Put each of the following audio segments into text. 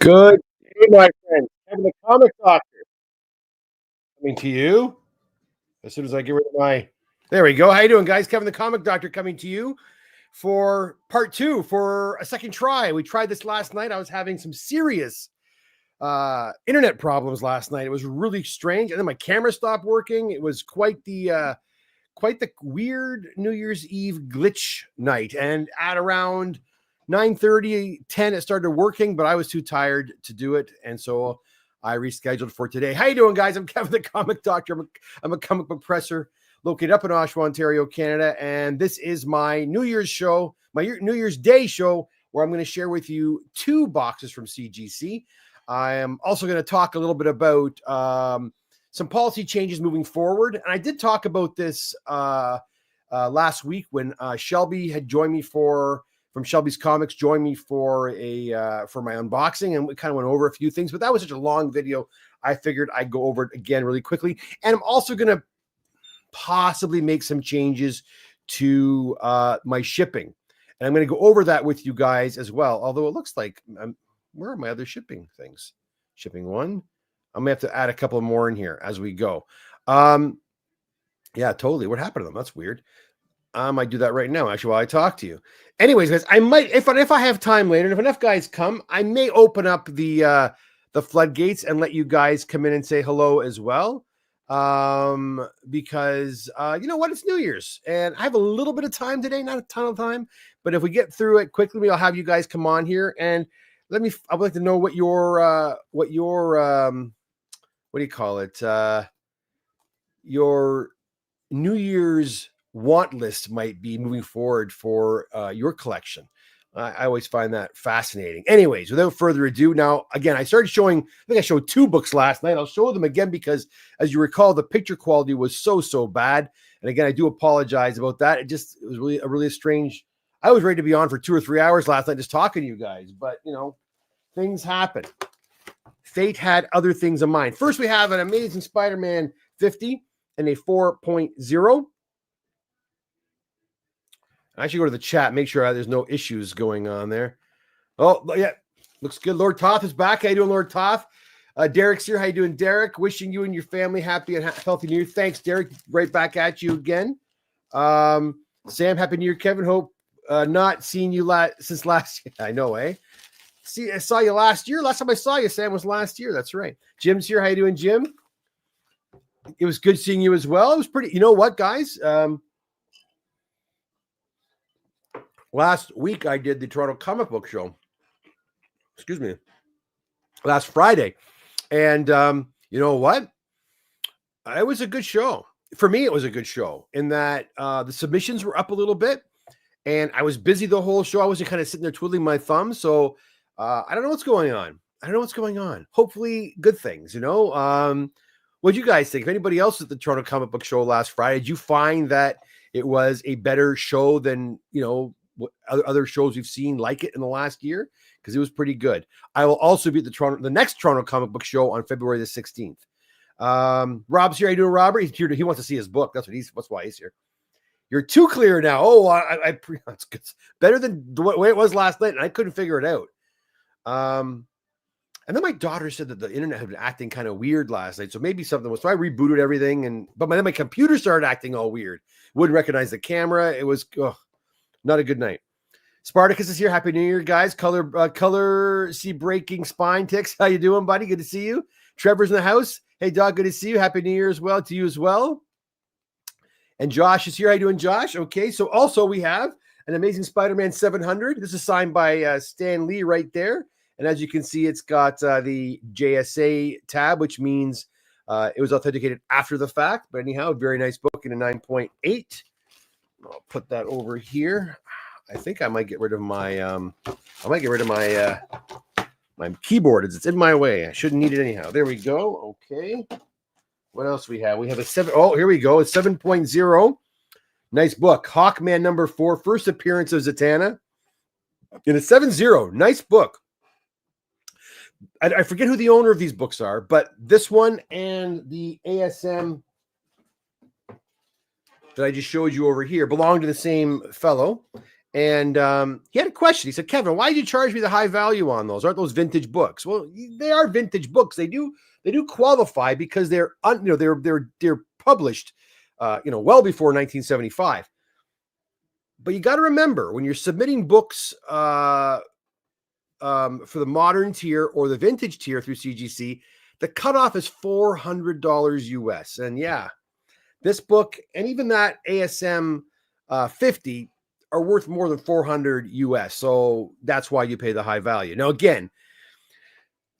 Good day, my friend. Kevin the Comic Doctor coming to you as soon as I get rid of my. There we go. How you doing, guys? Kevin the Comic Doctor coming to you for part two for a second try. We tried this last night. I was having some serious internet problems last night. It was really strange, and then my camera stopped working. It was quite the weird New Year's Eve glitch night. And at around 9:30, 10, it started working, but I was too tired to do it. And so I rescheduled for today. How you doing, guys? I'm Kevin the Comic Doctor. I'm a comic book presser located up in Oshawa, Ontario, Canada. And this is my New Year's show, my New Year's Day show, where I'm going to share with you 2 boxes from CGC. I am also going to talk a little bit about some policy changes moving forward. And I did talk about this last week when Shelby had joined me from Shelby's Comics, joined me for my unboxing, and we kind of went over a few things, but that was such a long video. I figured I'd go over it again really quickly. And I'm also going to possibly make some changes to my shipping. And I'm going to go over that with you guys as well. Although it looks like, where are my other shipping things? Shipping one. I'm gonna have to add a couple more in here as we go. Yeah, totally. What happened to them? That's weird. I might do that right now, actually, while I talk to you. Anyways, guys, I might, if I have time later, and if enough guys come, I may open up the floodgates and let you guys come in and say hello as well. Because you know what? It's New Year's, and I have a little bit of time today, not a ton of time, but if we get through it quickly, maybe I'll have you guys come on here and I would like to know what your what do you call it? Your New Year's want list might be moving forward for your collection. I always find that fascinating. Anyways, without further ado, now, again, I think I showed 2 books last night. I'll show them again because, as you recall, the picture quality was so bad. And again, I do apologize about that. It was really strange. I was ready to be on for 2 or 3 hours last night just talking to you guys, but, you know, things happen. Fate had other things in mind. First, we have an Amazing Spider-Man 50 and a 4.0. I should go to the chat, make sure there's no issues going on there. Oh, yeah, looks good. Lord Toth is back. How you doing, Lord Toth? Derek's here. How you doing, Derek? Wishing you and your family happy and healthy New Year. Thanks, Derek. Right back at you again. Sam, happy New Year, Kevin. Hope not seeing you since last year. I know, eh? See, I saw you last year. Last time I saw you, Sam, was last year. That's right. Jim's here. How you doing, Jim? It was good seeing you as well. It was pretty. You know what, guys? Last week I did the Toronto Comic Book Show. Excuse me. Last Friday, and you know what? It was a good show. For me, it was a good show in that the submissions were up a little bit, and I was busy the whole show. I wasn't kind of sitting there twiddling my thumbs, so. I don't know what's going on. Hopefully good things, you know. What do you guys think? If anybody else at the Toronto Comic Book Show last Friday, did you find that it was a better show than, you know, what other shows we've seen like it in the last year? Because it was pretty good. I will also be at the next Toronto Comic Book Show on February the 16th. Rob's here. How you doing, Robert? He's here. He wants to see his book. That's why he's here. You're too clear now. Oh, that's good. Better than the way it was last night, and I couldn't figure it out. And then my daughter said that the internet had been acting kind of weird last night. So maybe something was, so I rebooted everything. But then my computer started acting all weird. Wouldn't recognize the camera. It was not a good night. Spartacus is here. Happy New Year, guys. Color see breaking spine ticks. How you doing, buddy? Good to see you. Trevor's in the house. Hey, dog. Good to see you. Happy New Year as well to you as well. And Josh is here. How you doing, Josh? Okay. So also we have an Amazing Spider-Man 700. This is signed by Stan Lee right there. And as you can see, it's got the JSA tab, which means it was authenticated after the fact. But anyhow, very nice book in a 9.8. I'll put that over here. I think I might get rid of my my keyboard. It's in my way. I shouldn't need it anyhow. There we go. Okay. What else we have? We have a 7. Oh, here we go. It's 7.0. Nice book. Hawkman number 4. First appearance of Zatanna. In a 7.0. Nice book. I forget who the owner of these books are, but this one and the ASM that I just showed you over here belong to the same fellow. And he had a question. He said, Kevin, why did you charge me the high value on those? Aren't those vintage books? Well, they are vintage books. They do qualify because they're published well before 1975. But you got to remember, when you're submitting books for the modern tier or the vintage tier through CGC, the cutoff is $400 US. And yeah, this book and even that ASM 50 are worth more than 400 US. So that's why you pay the high value. Now, again,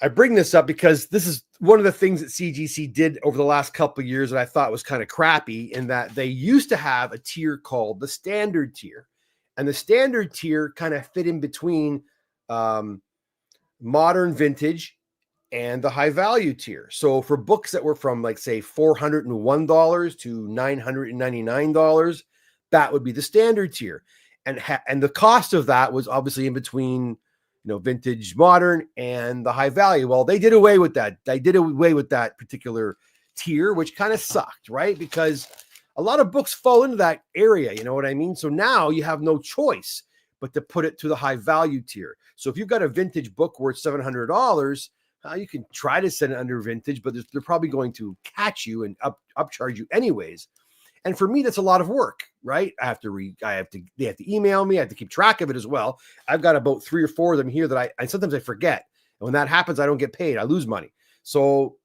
I bring this up because this is one of the things that CGC did over the last couple of years that I thought was kind of crappy, in that they used to have a tier called the standard tier. And the standard tier kind of fit in between modern vintage and the high value tier. So for books that were from, like, say, $401 to $999, that would be the standard tier. And the cost of that was obviously in between, vintage, modern, and the high value. Well, they did away with that. They did away with that particular tier, which kind of sucked, right? Because a lot of books fall into that area, you know what I mean? So now you have no choice but to put it to the high value tier. So if you've got a vintage book worth $700, you can try to send it under vintage, but they're probably going to catch you and upcharge you anyways. And for me, that's a lot of work, right? They have to email me. I have to keep track of it as well. I've got about 3 or 4 of them here that I sometimes I forget. And when that happens, I don't get paid. I lose money. So,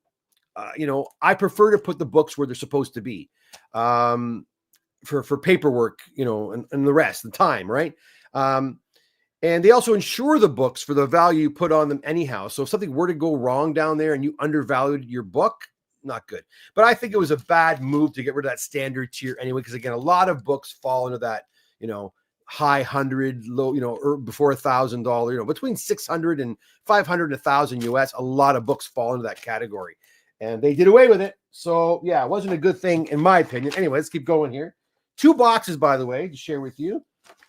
I prefer to put the books where they're supposed to be for paperwork, and the rest, the time, right? And they also insure the books for the value you put on them anyhow. So if something were to go wrong down there and you undervalued your book, not good. But I think it was a bad move to get rid of that standard tier anyway, because again, a lot of books fall into that, high 100, low, or before $1,000, between 600 and 500 and 1,000 US. A lot of books fall into that category, and they did away with it. So yeah, it wasn't a good thing in my opinion. Anyway, let's keep going here. 2 boxes, by the way, to share with you.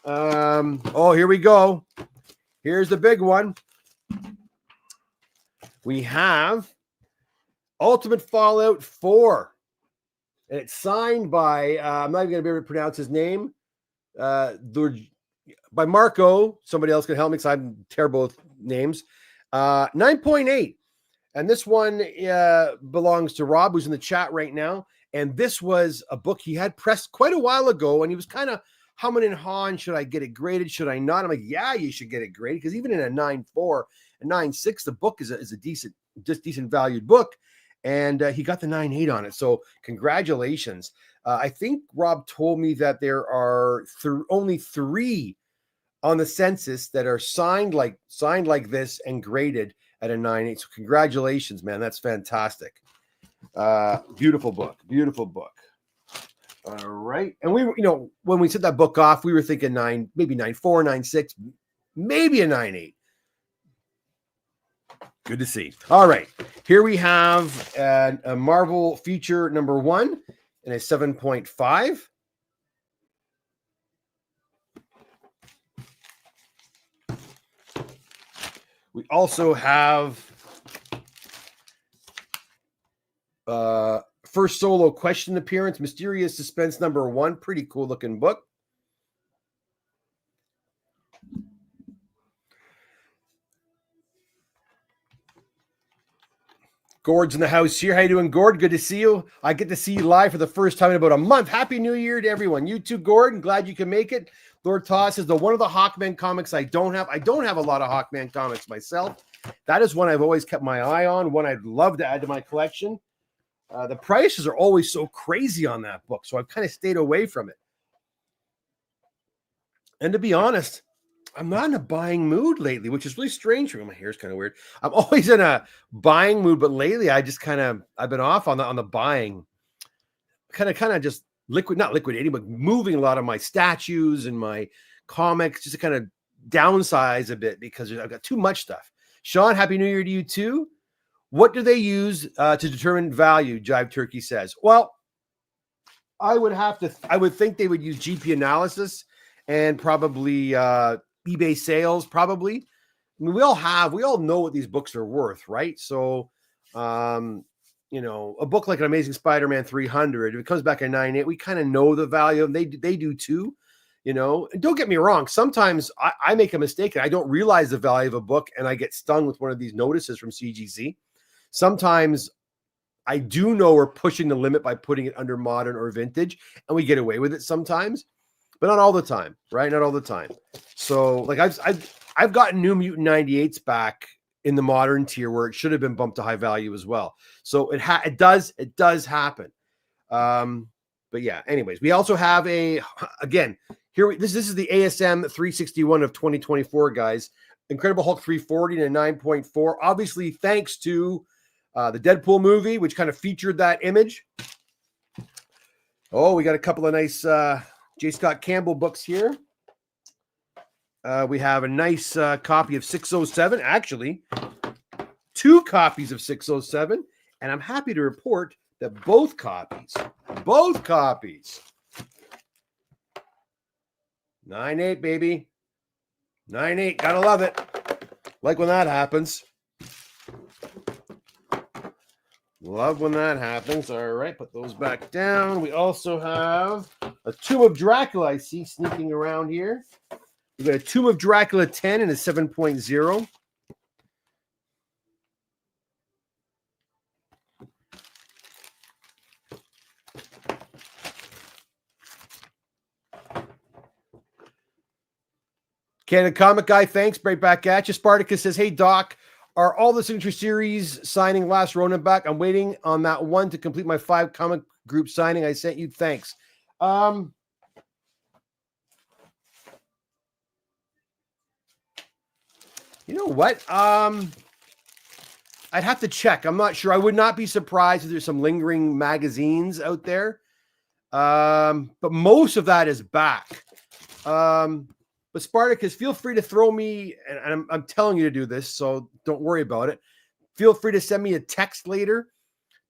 Here we go. Here's the big one. We have Ultimate Fallout 4. And it's signed by, I'm not even going to be able to pronounce his name, by Marco. Somebody else can help me because I'm terrible with names. 9.8. And this one belongs to Rob, who's in the chat right now. And this was a book he had pressed quite a while ago, and he was kind of humming and hawing, should I get it graded? Should I not? I'm like, yeah, you should get it graded, because even in a 9.4 and 9.6, the book is a decent valued book. And he got the 9.8 on it. So congratulations. I think Rob told me that there are only 3 on the census that are signed like this and graded at a 9.8. So congratulations, man. That's fantastic. Beautiful book. All right. And we, when we set that book off, we were thinking 9, maybe 9.4, 9.6, maybe a 9.8. Good to see. All right. Here we have a Marvel feature number 1 and a 7.5. We also have first solo question appearance, Mysterious Suspense number 1. Pretty cool looking book. Gord's in the house here. How you doing, Gord? Good to see you. I get to see you live for the first time in about a month. Happy New Year to everyone. You too, Gord. I'm glad you can make it. Lord Toss is one of the Hawkman comics I don't have. I don't have a lot of Hawkman comics myself. That is one I've always kept my eye on, one I'd love to add to my collection. The prices are always so crazy on that book, so I've kind of stayed away from it. And to be honest, I'm not in a buying mood lately, which is really strange for me. My hair's kind of weird. I'm always in a buying mood, but lately I just I've been off on the buying, kind of just not liquidating, but moving a lot of my statues and my comics just to kind of downsize a bit because I've got too much stuff. Sean, Happy New Year to you too. What do they use to determine value? Jive Turkey says. Well, I would think they would use GP analysis and probably eBay sales, probably. I mean, we all know what these books are worth, right? So, a book like an Amazing Spider-Man 300, if it comes back at 9.8, we kind of know the value, and they do too. you know. And don't get me wrong, sometimes I make a mistake and I don't realize the value of a book and I get stung with one of these notices from CGC. Sometimes I do know we're pushing the limit by putting it under modern or vintage, and we get away with it sometimes, but not all the time, right? Not all the time. So like I've gotten New Mutant 98s back in the modern tier where it should have been bumped to high value as well. So it does happen. But yeah, anyways, we also have this is the ASM 361 of 2024, guys. Incredible Hulk 340 and a 9.4. Obviously, thanks to the Deadpool movie, which kind of featured that image. Oh, we got a couple of nice J. Scott Campbell books here. We have a nice copy of 607, actually 2 copies of 607, and I'm happy to report that both copies, 9.8, baby. 9.8, gotta love it. Like when that happens. Love when that happens. All right, put those back down. We also have a Tomb of Dracula I see sneaking around here. We've got a Tomb of Dracula 10 and a 7.0. Canada Comic Guy, thanks. Right back at you. Spartacus says, hey, Doc, are all the signature series signing Last Ronin back? I'm waiting on that one to complete my 5 comic group signing. I sent you. Thanks. You know what? I'd have to check. I'm not sure. I would not be surprised if there's some lingering magazines out there. But most of that is back. But Spartacus, feel free to throw me, and I'm telling you to do this, so don't worry about it. Feel free to send me a text later.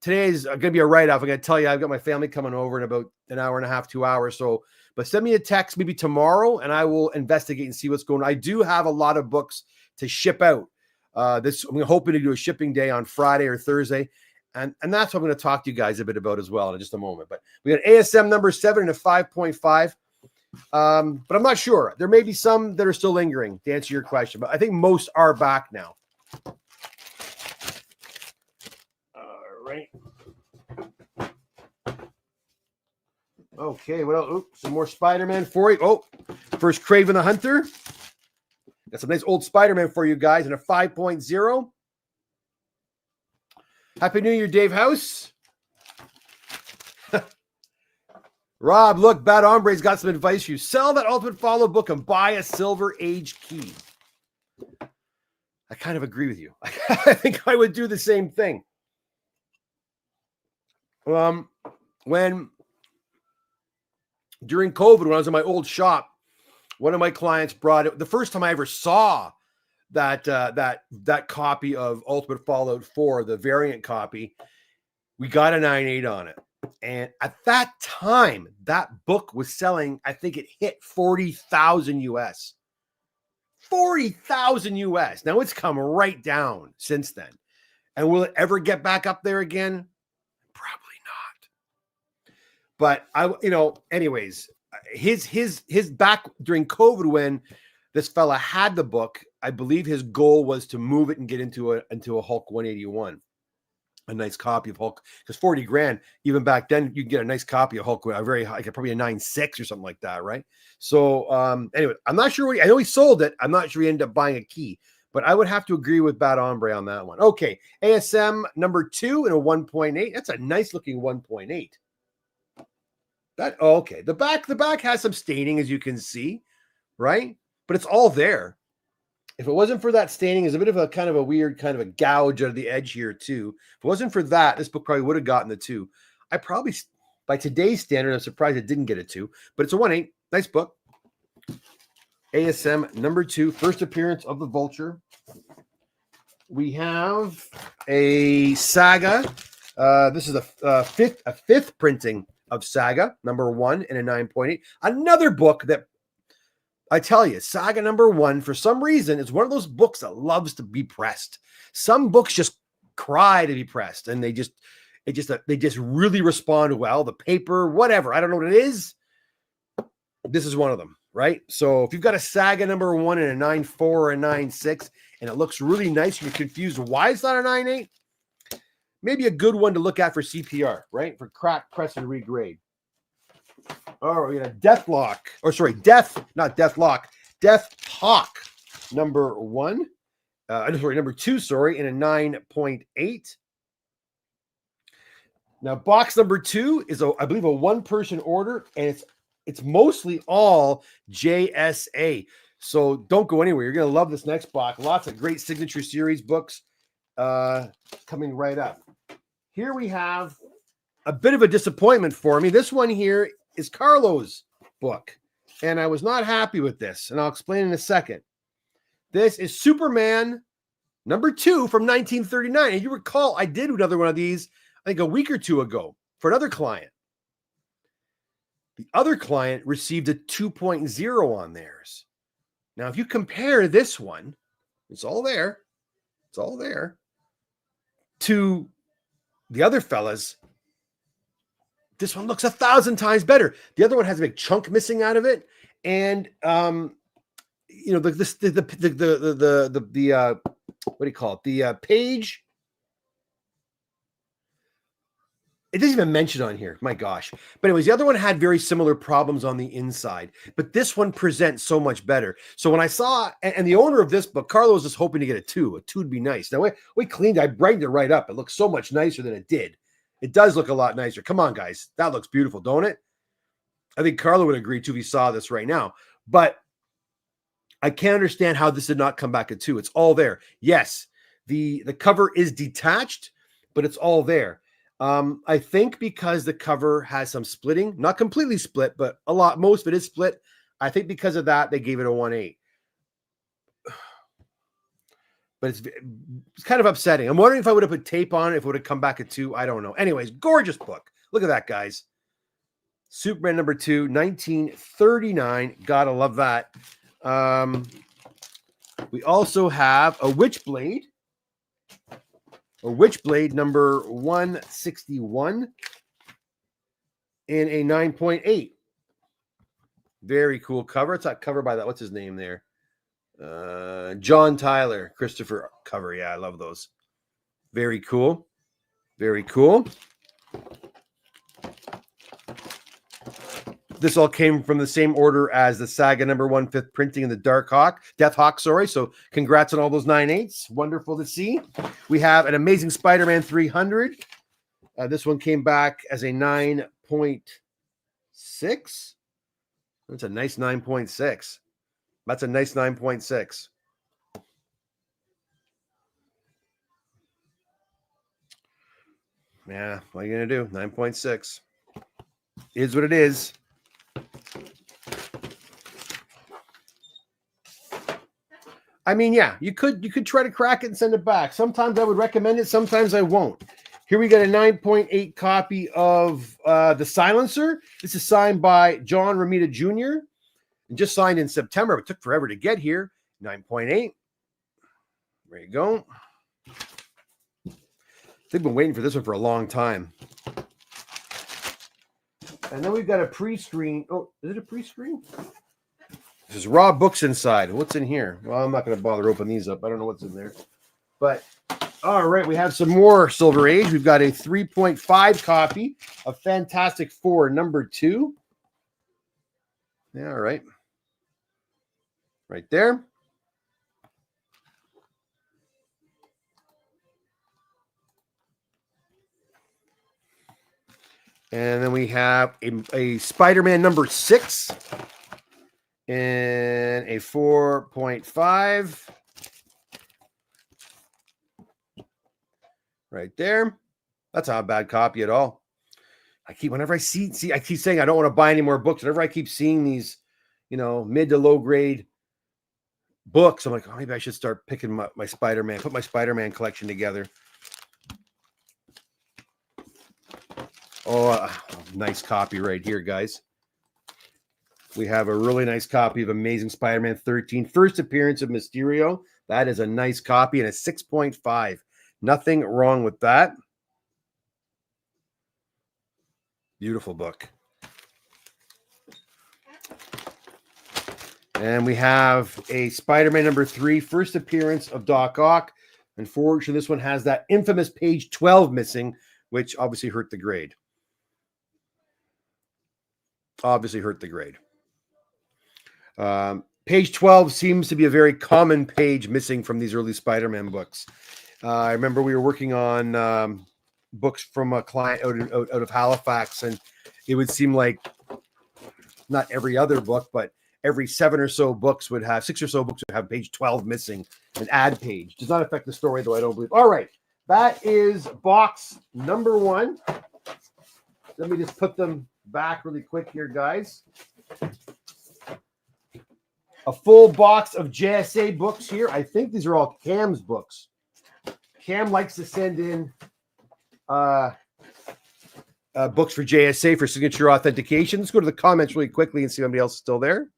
Today is going to be a write-off. I'm going to tell you I've got my family coming over in about an hour and a half, 2 hours. So, but send me a text maybe tomorrow, and I will investigate and see what's going on. I do have a lot of books to ship out. I'm hoping to do a shipping day on Friday or Thursday, and that's what I'm going to talk to you guys a bit about as well in just a moment. But we got ASM number 7 and a 5.5. But I'm not sure. There may be some that are still lingering to answer your question, but I think most are back now. All right. Okay, what else? Oops, some more Spider-Man for you. Oh, first Kraven the Hunter. Got some nice old Spider-Man for you guys in a 5.0. Happy New Year, Dave House. Rob, look, Bad Hombre's got some advice for you. Sell that Ultimate Follow book and buy a Silver Age key. I kind of agree with you. I think I would do the same thing. When during COVID, when I was in my old shop, one of my clients brought it. The first time I ever saw that copy of Ultimate Fallout 4, the variant copy, we got a 9.8 on it. And at that time, that book was selling, I think it hit 40,000 US. 40,000 US. Now it's come right down since then. And will it ever get back up there again? Probably not. But anyways, his back during COVID when this fella had the book, I believe his goal was to move it and get into a Hulk 181. A nice copy of Hulk, because 40 grand, even back then, you can get a nice copy of Hulk, a very high, probably a 9.6 or something like that, right? So, anyway, I'm not sure I know he sold it. I'm not sure he ended up buying a key, but I would have to agree with Bad Hombre on that one. Okay, ASM number 2 and a 1.8. That's a nice looking 1.8. Okay. The back has some staining, as you can see, right? But it's all there. If it wasn't for that staining, it's a bit of a kind of a weird kind of a gouge out of the edge here too. If it wasn't for that, this book probably would have gotten the 2. I probably, by today's standard, I'm surprised it didn't get a 2, but it's a 1.8. Nice book. ASM number 2, first appearance of the Vulture. We have a Saga. This is a fifth printing of Saga number 1 and a 9.8. Another book that I tell you, Saga number 1, for some reason, is one of those books that loves to be pressed. Some books just cry to be pressed, and they just really respond well. The paper, whatever, I don't know what it is. This is one of them. right? So if you've got a Saga number 1 and a 9.4 or a 9.6, and it looks really nice, you're confused why it's not a 9.8, maybe a good one to look at for CPR, right? For crack, press, and regrade. All right, we got a Death Hawk number 1. Number 2, and a 9.8. Now, box number 2 is, I believe, a one-person order, and it's mostly all JSA. So don't go anywhere. You're going to love this next box. Lots of great Signature Series books coming right up. Here we have a bit of a disappointment for me. This one here is Carlo's book, and I was not happy with this, and I'll explain in a second. This is Superman number 2 from 1939. And you recall, I did another one of these, I think a week or two ago for another client. The other client received a 2.0 on theirs. Now, if you compare this one, it's all there, to the other fellas, this one looks 1,000 times better. The other one has a big chunk missing out of it, and you know, what do you call it? The page. It doesn't even mention on here. My gosh. But anyways, the other one had very similar problems on the inside, but this one presents so much better. So when I saw, and the owner of this book, Carlos, is hoping to get a 2. A 2 would be nice. Now we cleaned, I brightened it right up. It looks so much nicer than it did. It does look a lot nicer. Come on, guys. That looks beautiful, don't it? I think Carlo would agree too if he saw this right now. But I can't understand how this did not come back at 2. It's all there. Yes, the cover is detached, but it's all there. I think because the cover has some splitting, not completely split, but most of it is split. I think because of that, they gave it a 1.8. But it's kind of upsetting. I'm wondering if I would have put tape on it, if it would have come back at 2. I don't know. Anyways, gorgeous book. Look at that, guys. Superman number 2, 1939. Gotta love that. We also have a Witchblade. A Witchblade number 161 in a 9.8. Very cool cover. It's not cover by that. What's his name there? John Tyler, Christopher cover. Yeah, I love those. Very cool. Very cool. This all came from the same order as the Saga number 1, 5th printing in the Death Hawk. So congrats on all those 9.8s. Wonderful to see. We have an Amazing Spider-Man 300. This one came back as a 9.6. That's a nice 9.6. That's a nice 9.6. Yeah, what are you going to do? 9.6. Is what it is. I mean, yeah, you could try to crack it and send it back. Sometimes I would recommend it. Sometimes I won't. Here we got a 9.8 copy of The Silencer. This is signed by John Romita Jr. and just signed in September. It took forever to get here. 9.8. There you go. They've been waiting for this one for a long time. And then we've got a pre-screen. Oh, is it a pre-screen? There's raw books inside. What's in here? Well, I'm not going to bother opening these up. I don't know what's in there. But, all right, we have some more Silver Age. We've got a 3.5 copy of Fantastic Four number 2. Yeah, all right. Right there. And then we have a Spider-Man number 6 and a 4.5 right there. That's not a bad copy at all. I keep saying I don't want to buy any more books. Whenever I keep seeing these, mid to low grade books, I'm like, oh, maybe I should start picking my Spider-Man, put my Spider-Man collection together. Oh, nice copy right here, guys. We have a really nice copy of Amazing Spider-Man 13. First appearance of Mysterio. That is a nice copy and a 6.5. Nothing wrong with that. Beautiful book. And we have a Spider-Man number 3, first appearance of Doc Ock. Unfortunately, this one has that infamous page 12 missing, which obviously hurt the grade. Page 12 seems to be a very common page missing from these early Spider-Man books. I remember we were working on books from a client out of Halifax, and it would seem like not every other book, but every 6 or so books would have page 12 missing, an ad page. Does not affect the story, though, I don't believe. All right, that is box number 1. Let me just put them back really quick here, guys. A full box of JSA books here. I think these are all Cam's books. Cam likes to send in books for JSA for signature authentication. Let's go to the comments really quickly and see if anybody else is still there.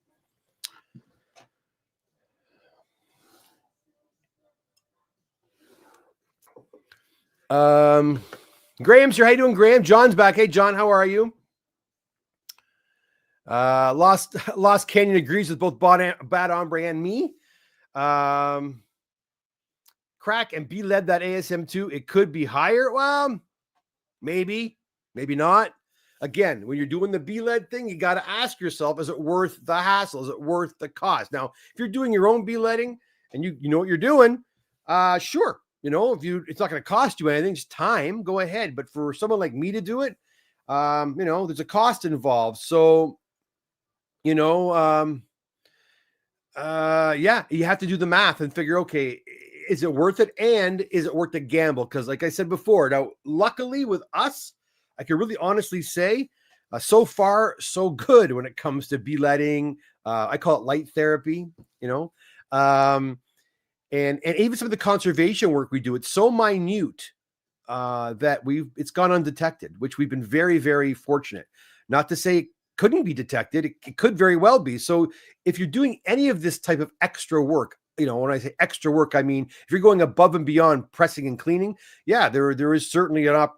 Graham's here. How you doing, Graham? John's back. Hey, John, how are you? Lost Canyon agrees with both Bad Ombre and me. Crack and B led that ASM2. It could be higher. Well, maybe not. Again, when you're doing the B-led thing, you got to ask yourself, is it worth the hassle? Is it worth the cost? Now, if you're doing your own B-ledding and you know what you're doing, sure. It's not going to cost you anything, just time, go ahead. But for someone like me to do it, there's a cost involved. So, you have to do the math and figure, okay, is it worth it? And is it worth the gamble? Because like I said before, now, luckily with us, I can really honestly say, so far, so good when it comes to B-letting. I call it light therapy, and even some of the conservation work we do, it's so minute that it's gone undetected, which we've been very, very fortunate. Not to say it couldn't be detected. It could very well be. So if you're doing any of this type of extra work, when I say extra work, I mean, if you're going above and beyond pressing and cleaning, yeah, there is certainly a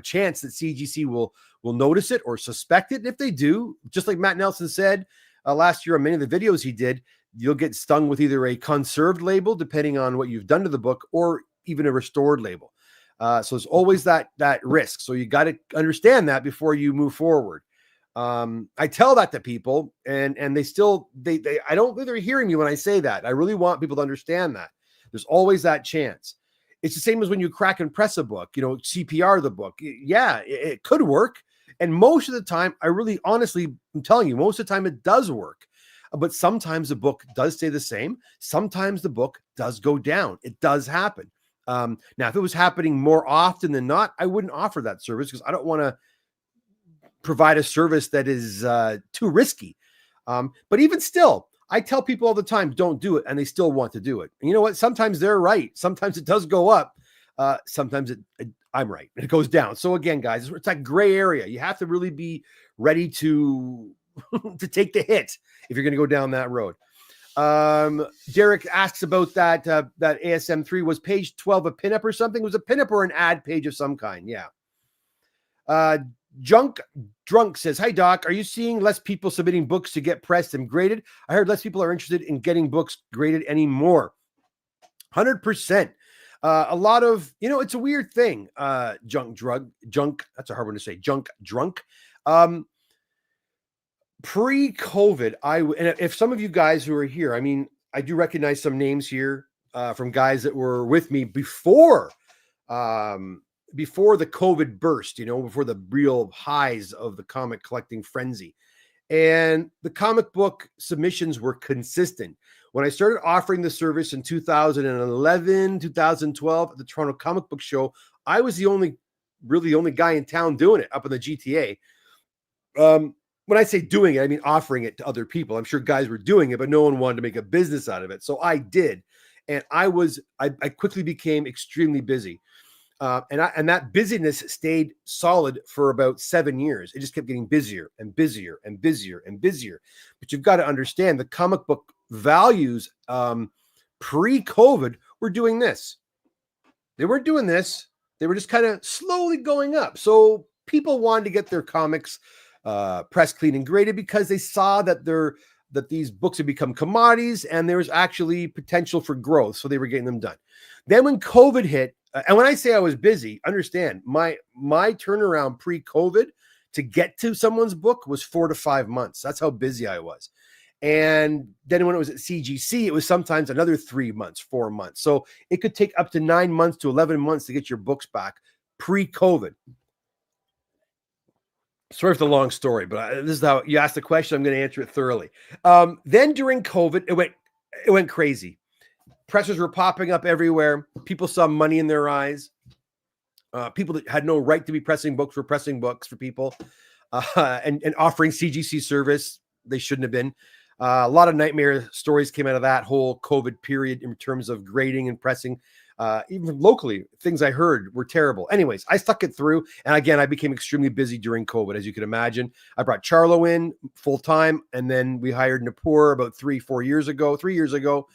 chance that CGC will notice it or suspect it. And if they do, just like Matt Nelson said last year on many of the videos he did, you'll get stung with either a conserved label, depending on what you've done to the book, or even a restored label. So there's always that risk. So you got to understand that before you move forward. I tell that to people and they I don't think they're hearing me when I say that. I really want people to understand that there's always that chance. It's the same as when you crack and press a book, CPR the book. Yeah, it could work. And most of the time, I'm telling you, most of the time it does work. But sometimes the book does stay the same. Sometimes the book does go down. It does happen. Now, if it was happening more often than not, I wouldn't offer that service because I don't want to provide a service that is too risky. But even still, I tell people all the time, don't do it, and they still want to do it. And you know what? Sometimes they're right. Sometimes it does go up. Sometimes I'm right. It goes down. So again, guys, it's that gray area. You have to really be ready to to take the hit if you're going to go down that road. Derek asks about that ASM3. Was page 12 a pinup or something? Was a pinup or an ad page of some kind? Yeah. Drunk says, hi, Doc. Are you seeing less people submitting books to get pressed and graded? I heard less people are interested in getting books graded anymore. 100%. A lot of, it's a weird thing. Junk. That's a hard one to say. Drunk. Pre-COVID, and if some of you guys who are here, I mean, I do recognize some names here from guys that were with me before the COVID burst, before the real highs of the comic collecting frenzy. And the comic book submissions were consistent. When I started offering the service in 2011, 2012 at the Toronto Comic Book Show, I was the only guy in town doing it up in the GTA. When I say doing it, I mean offering it to other people. I'm sure guys were doing it, but no one wanted to make a business out of it. So I did. And I quickly became extremely busy. And that busyness stayed solid for about 7 years. It just kept getting busier and busier and busier and busier. But you've got to understand the comic book values pre-COVID were doing this. They weren't doing this. They were just kind of slowly going up. So people wanted to get their comics pressed, clean, and graded because they saw that that these books had become commodities and there was actually potential for growth. So they were getting them done. Then when COVID hit, and when I say I was busy, understand my turnaround pre-COVID to get to someone's book was 4 to 5 months. That's how busy I was. And then when it was at CGC, it was sometimes another 3 months, 4 months. So it could take up to 9 months to 11 months to get your books back pre-COVID. Sorry for the long story, but this is how you asked the question. I'm going to answer it thoroughly. Then during COVID, it went crazy. Pressers were popping up everywhere. People saw money in their eyes. People that had no right to be pressing books were pressing books for people and offering CGC service. They shouldn't have been. A lot of nightmare stories came out of that whole COVID period in terms of grading and pressing. Even locally, things I heard were terrible. Anyways, I stuck it through. And again, I became extremely busy during COVID, as you can imagine. I brought Charlo in full time, and then we hired Napur about 3 years ago.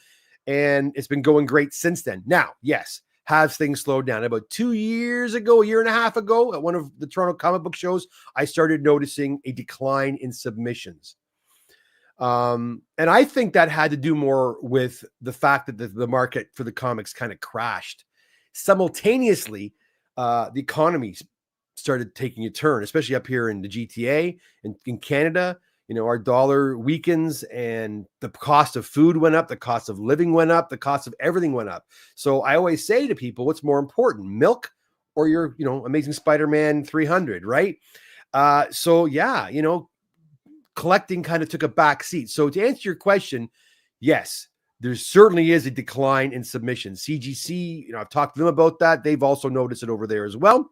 And it's been going great since then. Now, yes, have things slowed down? About 2 years ago, a year and a half ago, at one of the Toronto comic book shows, I started noticing a decline in submissions. And I think that had to do more with the fact that the market for the comics kind of crashed. Simultaneously, the economy started taking a turn, especially up here in the GTA and in Canada. You know, our dollar weakens and the cost of food went up, the cost of living went up, the cost of everything went up. So I always say to people, what's more important, milk or your, Amazing Spider-Man 300, right? So yeah, collecting kind of took a back seat. So to answer your question, yes, there certainly is a decline in submissions. CGC, I've talked to them about that. They've also noticed it over there as well.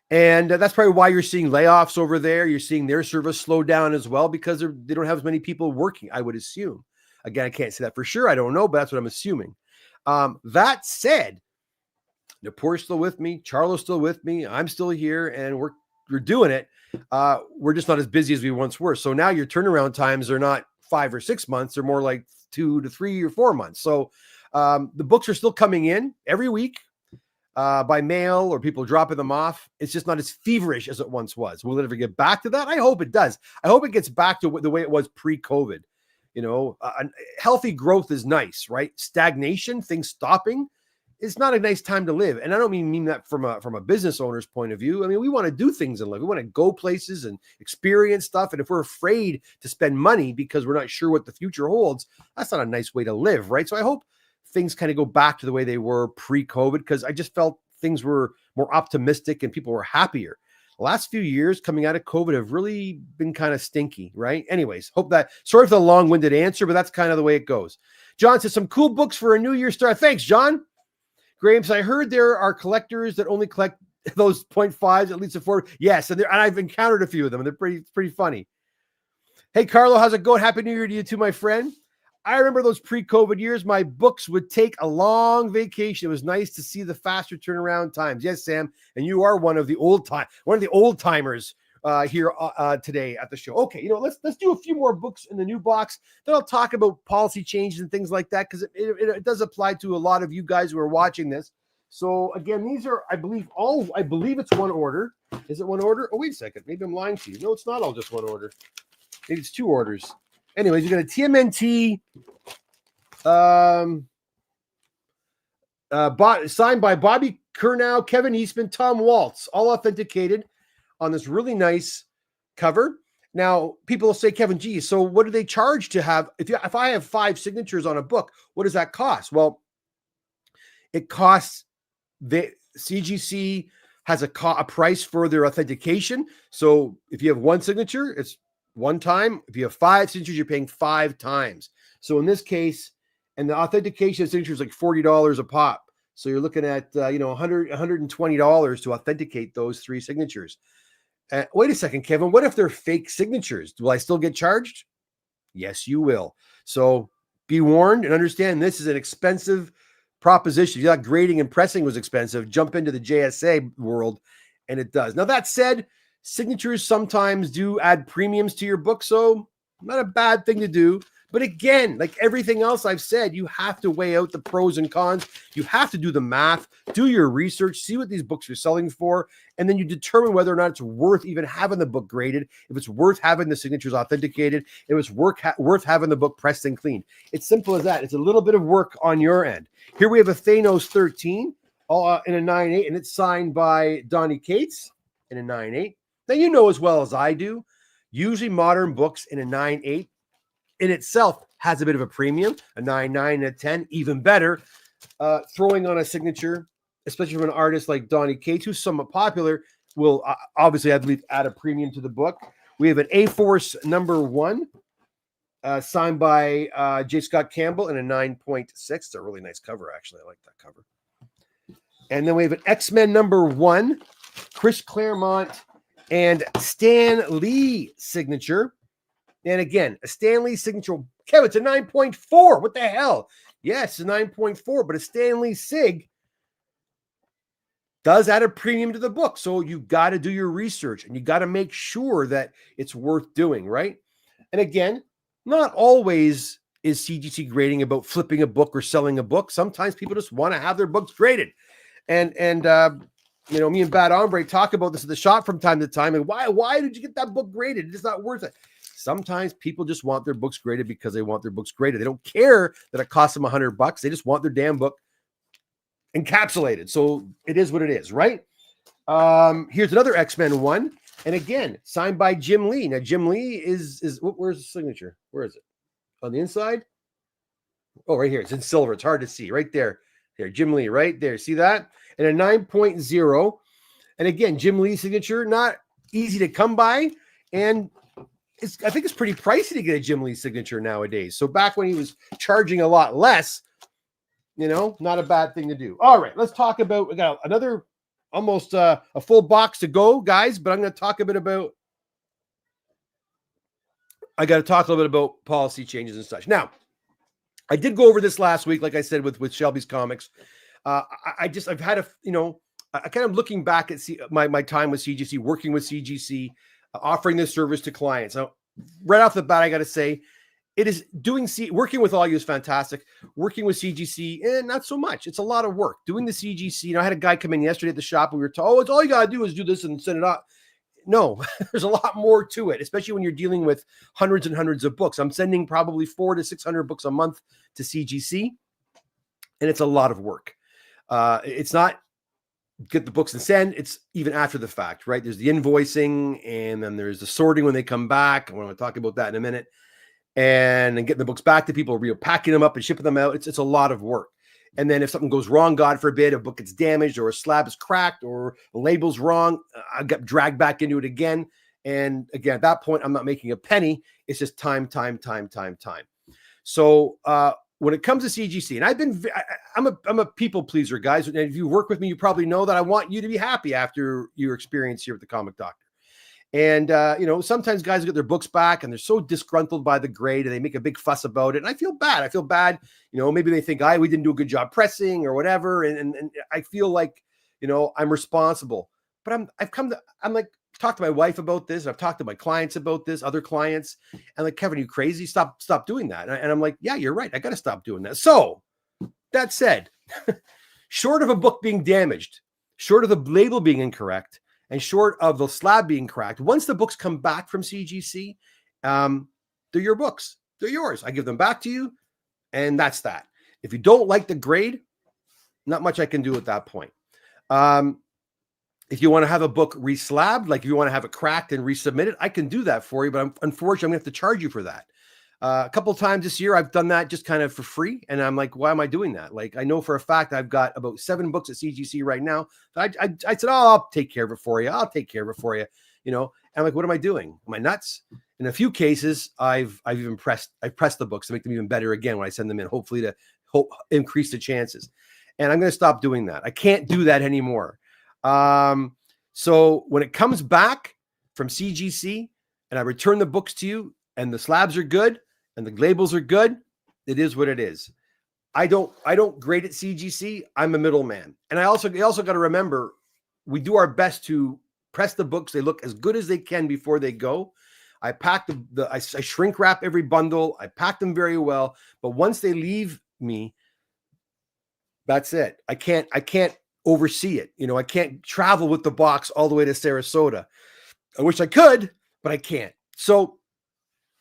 And that's probably why you're seeing layoffs over there. You're seeing their service slow down as well because they don't have as many people working, I would assume. Again, I can't say that for sure. I don't know, but that's what I'm assuming. That said, Napur's still with me. Charlo's still with me. I'm still here, and we're doing it. We're just not as busy as we once were. So now your turnaround times are not 5 or 6 months. They're more like 2 to 3 or 4 months. So the books are still coming in every week by mail or people dropping them off. It's just not as feverish as it once was. Will it ever get back to that? I hope it does. I hope it gets back to the way it was pre-COVID. Healthy growth is nice, right? Stagnation, things stopping, it's not a nice time to live. And I don't mean that from a business owner's point of view. I mean, we want to do things in life. We want to go places and experience stuff. And if we're afraid to spend money because we're not sure what the future holds, that's not a nice way to live, right? So I hope things kind of go back to the way they were pre-COVID, because I just felt things were more optimistic and people were happier. The last few years coming out of COVID have really been kind of stinky, right? Anyways, sorry for the long-winded answer, but that's kind of the way it goes. John says some cool books for a New Year start. Thanks, John. Graham says, I heard there are collectors that only collect those 0.5s, at least a 4. Yes, and I've encountered a few of them, and they're pretty funny. Hey, Carlo, how's it going? Happy New Year to you too, my friend. I remember those pre-COVID years. My books would take a long vacation. It was nice to see the faster turnaround times. Yes, Sam, and you are one of the old timers here today at the show. Okay, let's do a few more books in the new box. Then I'll talk about policy changes and things like that, because it does apply to a lot of you guys who are watching this. So again, these are, I believe it's one order. Is it one order? Oh, wait a second. Maybe I'm lying to you. No, it's not all just one order. Maybe it's 2 orders. Anyways, you got a TMNT signed by Bobby Curnow, Kevin Eastman, Tom Waltz, all authenticated on this really nice cover. Now, people will say, Kevin, geez, so what do they charge to have, if I have 5 signatures on a book, what does that cost? Well, it costs, the CGC has a price for their authentication. So if you have 1 signature, it's 1 time. If you have 5 signatures, you're paying 5 times. So in this case, and the authentication signature is like $40 a pop. So you're looking at, $120 to authenticate those 3 signatures. Wait a second, Kevin, what if they're fake signatures? Will I still get charged? Yes, you will. So be warned and understand this is an expensive proposition. You thought grading and pressing was expensive. Jump into the JSA world, and it does. Now, that said, signatures sometimes do add premiums to your book, so not a bad thing to do. But again, like everything else I've said, you have to weigh out the pros and cons. You have to do the math, do your research, see what these books are selling for, and then you determine whether or not it's worth even having the book graded, if it's worth having the signatures authenticated, if it's worth having the book pressed and cleaned. It's simple as that. It's a little bit of work on your end. Here we have a Thanos 13 in a 9.8, and it's signed by Donnie Cates in a 9.8. Now, you know as well as I do, usually modern books in a 9.8 in itself has a bit of a premium. A 9.9 and a 10, even better. Throwing on a signature, especially from an artist like Donnie Cates, who's somewhat popular, will obviously, I believe, add a premium to the book. We have an A-Force number 1, signed by J. Scott Campbell in a 9.6. It's a really nice cover, actually. I like that cover. And then we have an X-Men number 1, Chris Claremont and Stan Lee signature. And again, a Stan Lee signature. Kevin, it's a 9.4. What the hell? Yes, a 9.4, but a Stan Lee sig does add a premium to the book. So you got to do your research and you got to make sure that it's worth doing, right? And again, not always is CGC grading about flipping a book or selling a book. Sometimes people just want to have their books graded. And you know, me and Bad Hombre talk about this at the shop from time to time. And why did you get that book graded? It's not worth it. Sometimes people just want their books graded because they want their books graded. They don't care that it costs them $100. They just want their damn book encapsulated. So it is what it is, right? Here's another X-Men 1. And again, signed by Jim Lee. Now, Jim Lee is where's the signature? Where is it? On the inside? Oh, right here. It's in silver. It's hard to see. Right there. There, Jim Lee, right there. See that? And a 9.0. And again, Jim Lee's signature, not easy to come by. And I think it's pretty pricey to get a Jim Lee signature nowadays. So back when he was charging a lot less, you know, not a bad thing to do. All right, let's talk about, we got another almost a full box to go, guys, but I'm going to talk a bit about, I got to talk a little bit about policy changes and such. Now, I did go over this last week, like I said, with Shelby's Comics. I've had a, you know, I kind of looking back at my time with CGC, working with CGC, offering this service to clients. Now, right off the bat, I got to say, it is working with all you is fantastic. Working with CGC, not so much. It's a lot of work. Doing the CGC, you know, I had a guy come in yesterday at the shop and we were told, it's all you got to do is do this and send it out. No, there's a lot more to it, especially when you're dealing with hundreds and hundreds of books. I'm sending probably 400 to 600 books a month to CGC, and it's a lot of work. It's not get the books and send. It's even after the fact, right? There's the invoicing, and then there's the sorting when they come back. I want to talk about that in a minute. And then getting the books back to people, packing them up and shipping them out. It's a lot of work. And then if something goes wrong, God forbid, a book gets damaged or a slab is cracked or the label's wrong, I get dragged back into it again. And again, at that point, I'm not making a penny. It's just time. So when it comes to CGC, and I'm a people pleaser, guys. And if you work with me, you probably know that I want you to be happy after your experience here at the Comic Doctor. And, you know, sometimes guys get their books back and they're so disgruntled by the grade and they make a big fuss about it. And I feel bad. You know, maybe they think, we didn't do a good job pressing or whatever. And I feel like, you know, I'm responsible. But I'm like, talk to my wife about this. I've talked to my clients about this, other clients. And like, Kevin, are you crazy? Stop doing that. And I'm like, yeah, you're right. I got to stop doing that. So that said, short of a book being damaged, short of the label being incorrect, and short of the slab being cracked, once the books come back from CGC, they're your books. They're yours. I give them back to you, and that's that. If you don't like the grade, not much I can do at that point. If you want to have a book reslabbed, like if you want to have it cracked and resubmitted, I can do that for you, but unfortunately, I'm going to have to charge you for that. A couple of times this year, I've done that just kind of for free. And I'm like, why am I doing that? Like, I know for a fact I've got about 7 books at CGC right now. I said, I'll take care of it for you. You know, and I'm like, what am I doing? Am I nuts? In a few cases, I've pressed the books to make them even better again when I send them in, hopefully to increase the chances. And I'm going to stop doing that. I can't do that anymore. So when it comes back from CGC and I return the books to you and the slabs are good, and the labels are good, it is what it is. I don't grade at CGC. I'm a middleman. And you also got to remember, we do our best to press the books. They look as good as they can before they go. I pack I shrink wrap every bundle. I pack them very well. But once they leave me, that's it. I can't oversee it. I can't travel with the box all the way to Sarasota. I wish I could, but I can't. So,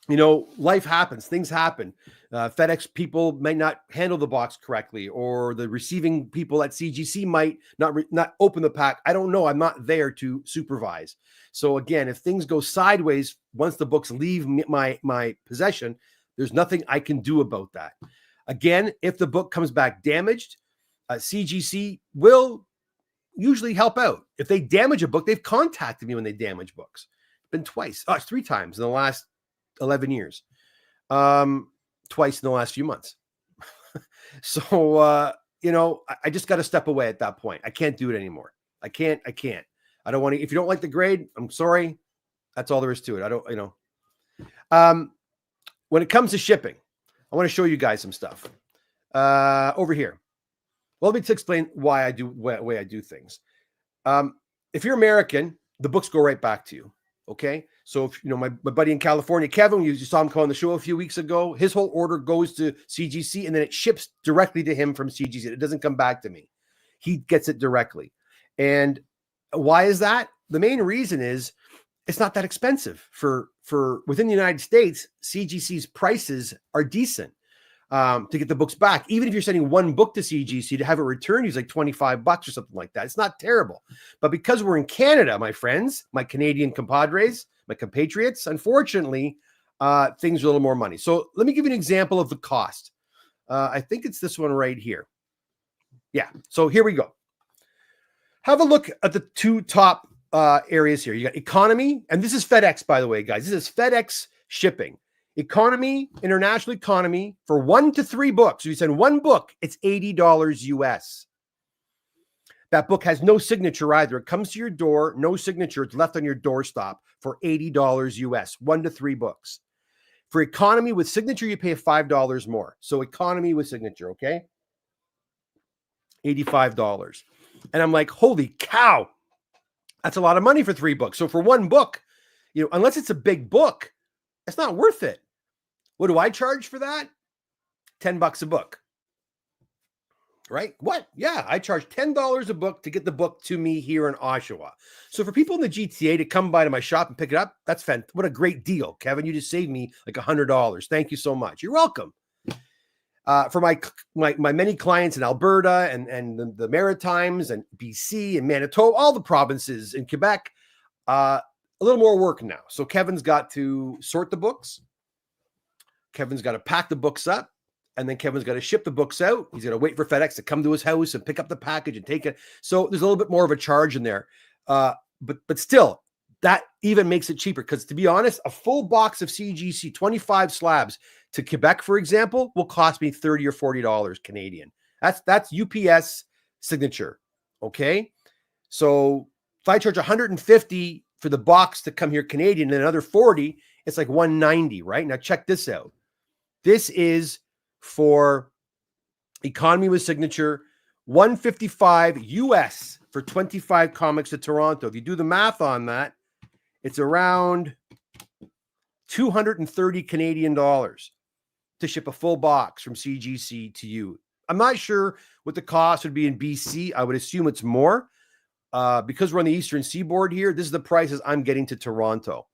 life happens. Things happen. FedEx people might not handle the box correctly, or the receiving people at CGC might not open the pack. I don't know. I'm not there to supervise. So again, if things go sideways once the books leave my possession, there's nothing I can do about that. Again, if the book comes back damaged, CGC will usually help out. If they damage a book, they've contacted me when they damage books. It's been twice, 3 times in the last 11 years. Twice in the last few months. So, I just got to step away at that point. I can't do it anymore. I can't. I don't want to. If you don't like the grade, I'm sorry. That's all there is to it. I don't, when it comes to shipping, I want to show you guys some stuff over here. Well, let me explain why I do the way I do things. If you're American, the books go right back to you. Okay. So if my buddy in California, Kevin, you saw him call on the show a few weeks ago, his whole order goes to CGC and then it ships directly to him from CGC. It doesn't come back to me. He gets it directly. And why is that? The main reason is it's not that expensive for within the United States. CGC's prices are decent to get the books back. Even if you're sending one book to CGC, to have it returned is like $25 or something like that. It's not terrible. But because we're in Canada, my friends, my Canadian compadres, my compatriots, unfortunately, things are a little more money. So let me give you an example of the cost. I think it's this one right here. Yeah. So here we go. Have a look at the 2 top areas here. You got economy, and this is FedEx, by the way, guys. This is FedEx shipping. Economy, international economy, for 1 to 3 books. If you send 1 book, it's $80 US. That book has no signature either. It comes to your door, no signature. It's left on your doorstop for $80 US, 1 to 3 books. For economy with signature, you pay $5 more. So economy with signature, okay? $85. And I'm like, holy cow, that's a lot of money for 3 books. So for 1 book, unless it's a big book, it's not worth it. What do I charge for that? $10 a book. Right? What? Yeah, I charge $10 a book to get the book to me here in Oshawa. So for people in the GTA to come by to my shop and pick it up, that's fantastic. What a great deal, Kevin. You just saved me like $100. Thank you so much. You're welcome. For my many clients in Alberta and the Maritimes and BC and Manitoba, all the provinces in Quebec, a little more work now. So Kevin's got to sort the books. Kevin's got to pack the books up, and then Kevin's got to ship the books out. He's got to wait for FedEx to come to his house and pick up the package and take it. So there's a little bit more of a charge in there. But still, that even makes it cheaper, because to be honest, a full box of CGC 25 slabs to Quebec, for example, will cost me $30 or $40 Canadian. That's UPS signature. Okay. So if I charge $150 for the box to come here Canadian and another $40, it's like $190, right? Now check this out. This is for economy with signature, $155 US for 25 comics to Toronto. If you do the math on that, it's around 230 Canadian dollars to ship a full box from CGC to you. I'm not sure what the cost would be in BC. I would assume it's more. Because we're on the Eastern Seaboard here, this is the prices I'm getting to Toronto.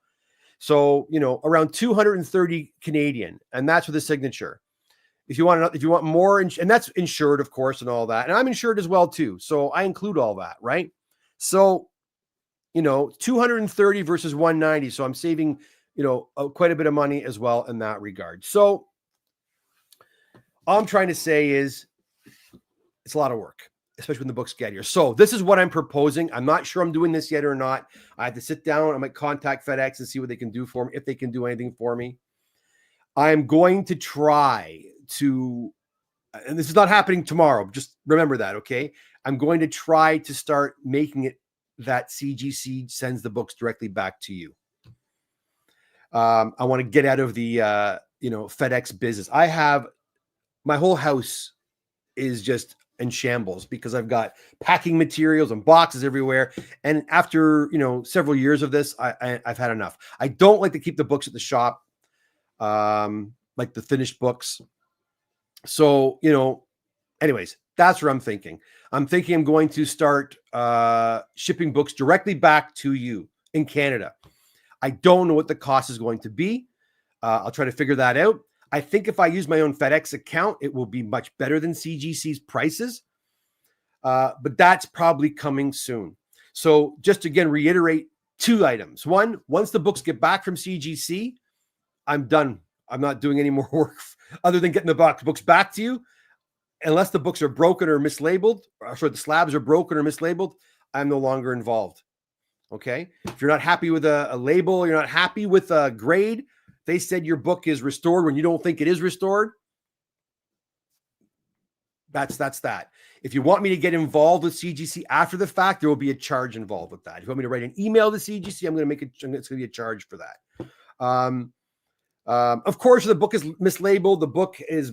So, around 230 Canadian, and that's with a signature. If you want more, and that's insured, of course, and all that. And I'm insured as well, too. So I include all that, right? So, 230 versus 190. So I'm saving, quite a bit of money as well in that regard. So all I'm trying to say is it's a lot of work, especially when the books get here. So this is what I'm proposing. I'm not sure I'm doing this yet or not. I have to sit down. I might contact FedEx and see what they can do for me, if they can do anything for me. I'm going to try to, and this is not happening tomorrow, just remember that, okay? I'm going to try to start making it that CGC sends the books directly back to you. I want to get out of the, FedEx business. My whole house is just in shambles because I've got packing materials and boxes everywhere. And after, several years of this, I've had enough. I don't like to keep the books at the shop, like the finished books. So, anyways, that's what I'm thinking. I'm thinking I'm going to start shipping books directly back to you in Canada. I don't know what the cost is going to be. I'll try to figure that out. I think if I use my own FedEx account, it will be much better than CGC's prices. But that's probably coming soon. So just again, reiterate 2 items. One, once the books get back from CGC, I'm done. I'm not doing any more work other than getting the books back to you. Unless the books are broken or mislabeled, or sorry, the slabs are broken or mislabeled, I'm no longer involved. Okay. If you're not happy with a label, you're not happy with a grade, they said your book is restored when you don't think it is restored. That's that. If you want me to get involved with CGC after the fact, there will be a charge involved with that. If you want me to write an email to CGC, I'm going to make it. It's going to be a charge for that. Of course, if the book is mislabeled, the book is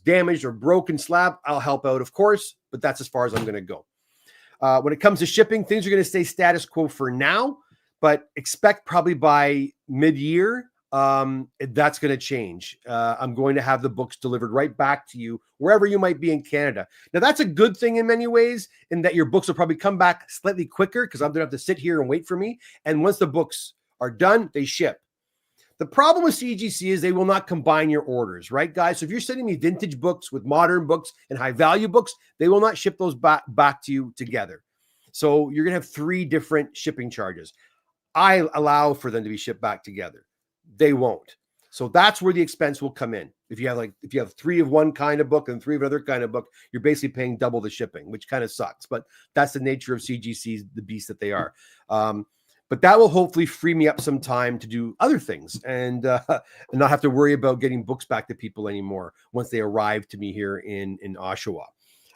damaged or broken slab, I'll help out, of course, but that's as far as I'm going to go. When it comes to shipping, things are going to stay status quo for now, but expect probably by mid-year, that's going to change. I'm going to have the books delivered right back to you wherever you might be in Canada. Now, that's a good thing in many ways, in that your books will probably come back slightly quicker because I'm going to have to sit here and wait for me. And once the books are done, they ship. The problem with CGC is they will not combine your orders, right, guys? So if you're sending me vintage books with modern books and high-value books, they will not ship those back to you together. So you're going to have 3 different shipping charges. I allow for them to be shipped back together. They won't. So that's where the expense will come in. If you have 3 of one kind of book and 3 of another kind of book, you're basically paying double the shipping, which kind of sucks. But that's the nature of CGC's, the beast that they are. But that will hopefully free me up some time to do other things and not have to worry about getting books back to people anymore once they arrive to me here in Oshawa.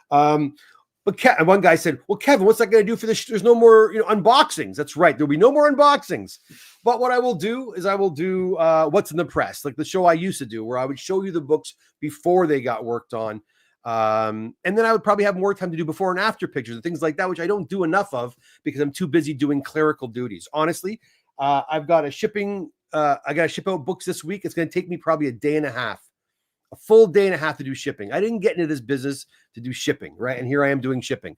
But one guy said, well, Kevin, what's that going to do for this? There's no more unboxings. That's right. There'll be no more unboxings. But what I will do is I will do what's in the press, like the show I used to do, where I would show you the books before they got worked on. And then I would probably have more time to do before and after pictures and things like that, which I don't do enough of because I'm too busy doing clerical duties. Honestly, I've got I got to ship out books this week. It's going to take me probably a full day and a half to do shipping. I didn't get into this business to do shipping, right? And here I am doing shipping.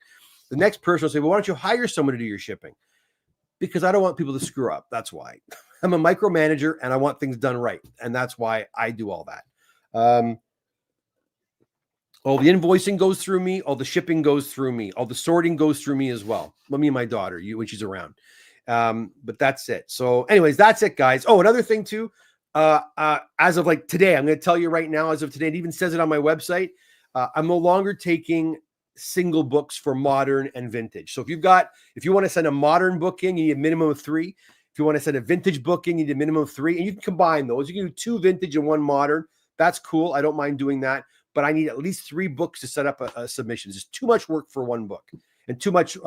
The next person will say, well, why don't you hire someone to do your shipping? Because I don't want people to screw up. That's why. I'm a micromanager and I want things done right. And that's why I do all that. All the invoicing goes through me. All the shipping goes through me. All the sorting goes through me as well. Me and my daughter, when she's around. But that's it. So anyways, that's it, guys. Oh, another thing too. As of like today, I'm going to tell you right now, as of today, it even says it on my website. I'm no longer taking single books for modern and vintage. So if you want to send a modern book in, you need a minimum of 3. If you want to send a vintage book in, you need a minimum of 3, and you can combine those. You can do 2 vintage and 1 modern. That's cool. I don't mind doing that, but I need at least 3 books to set up a submission. It's just too much work for 1 book, and too much.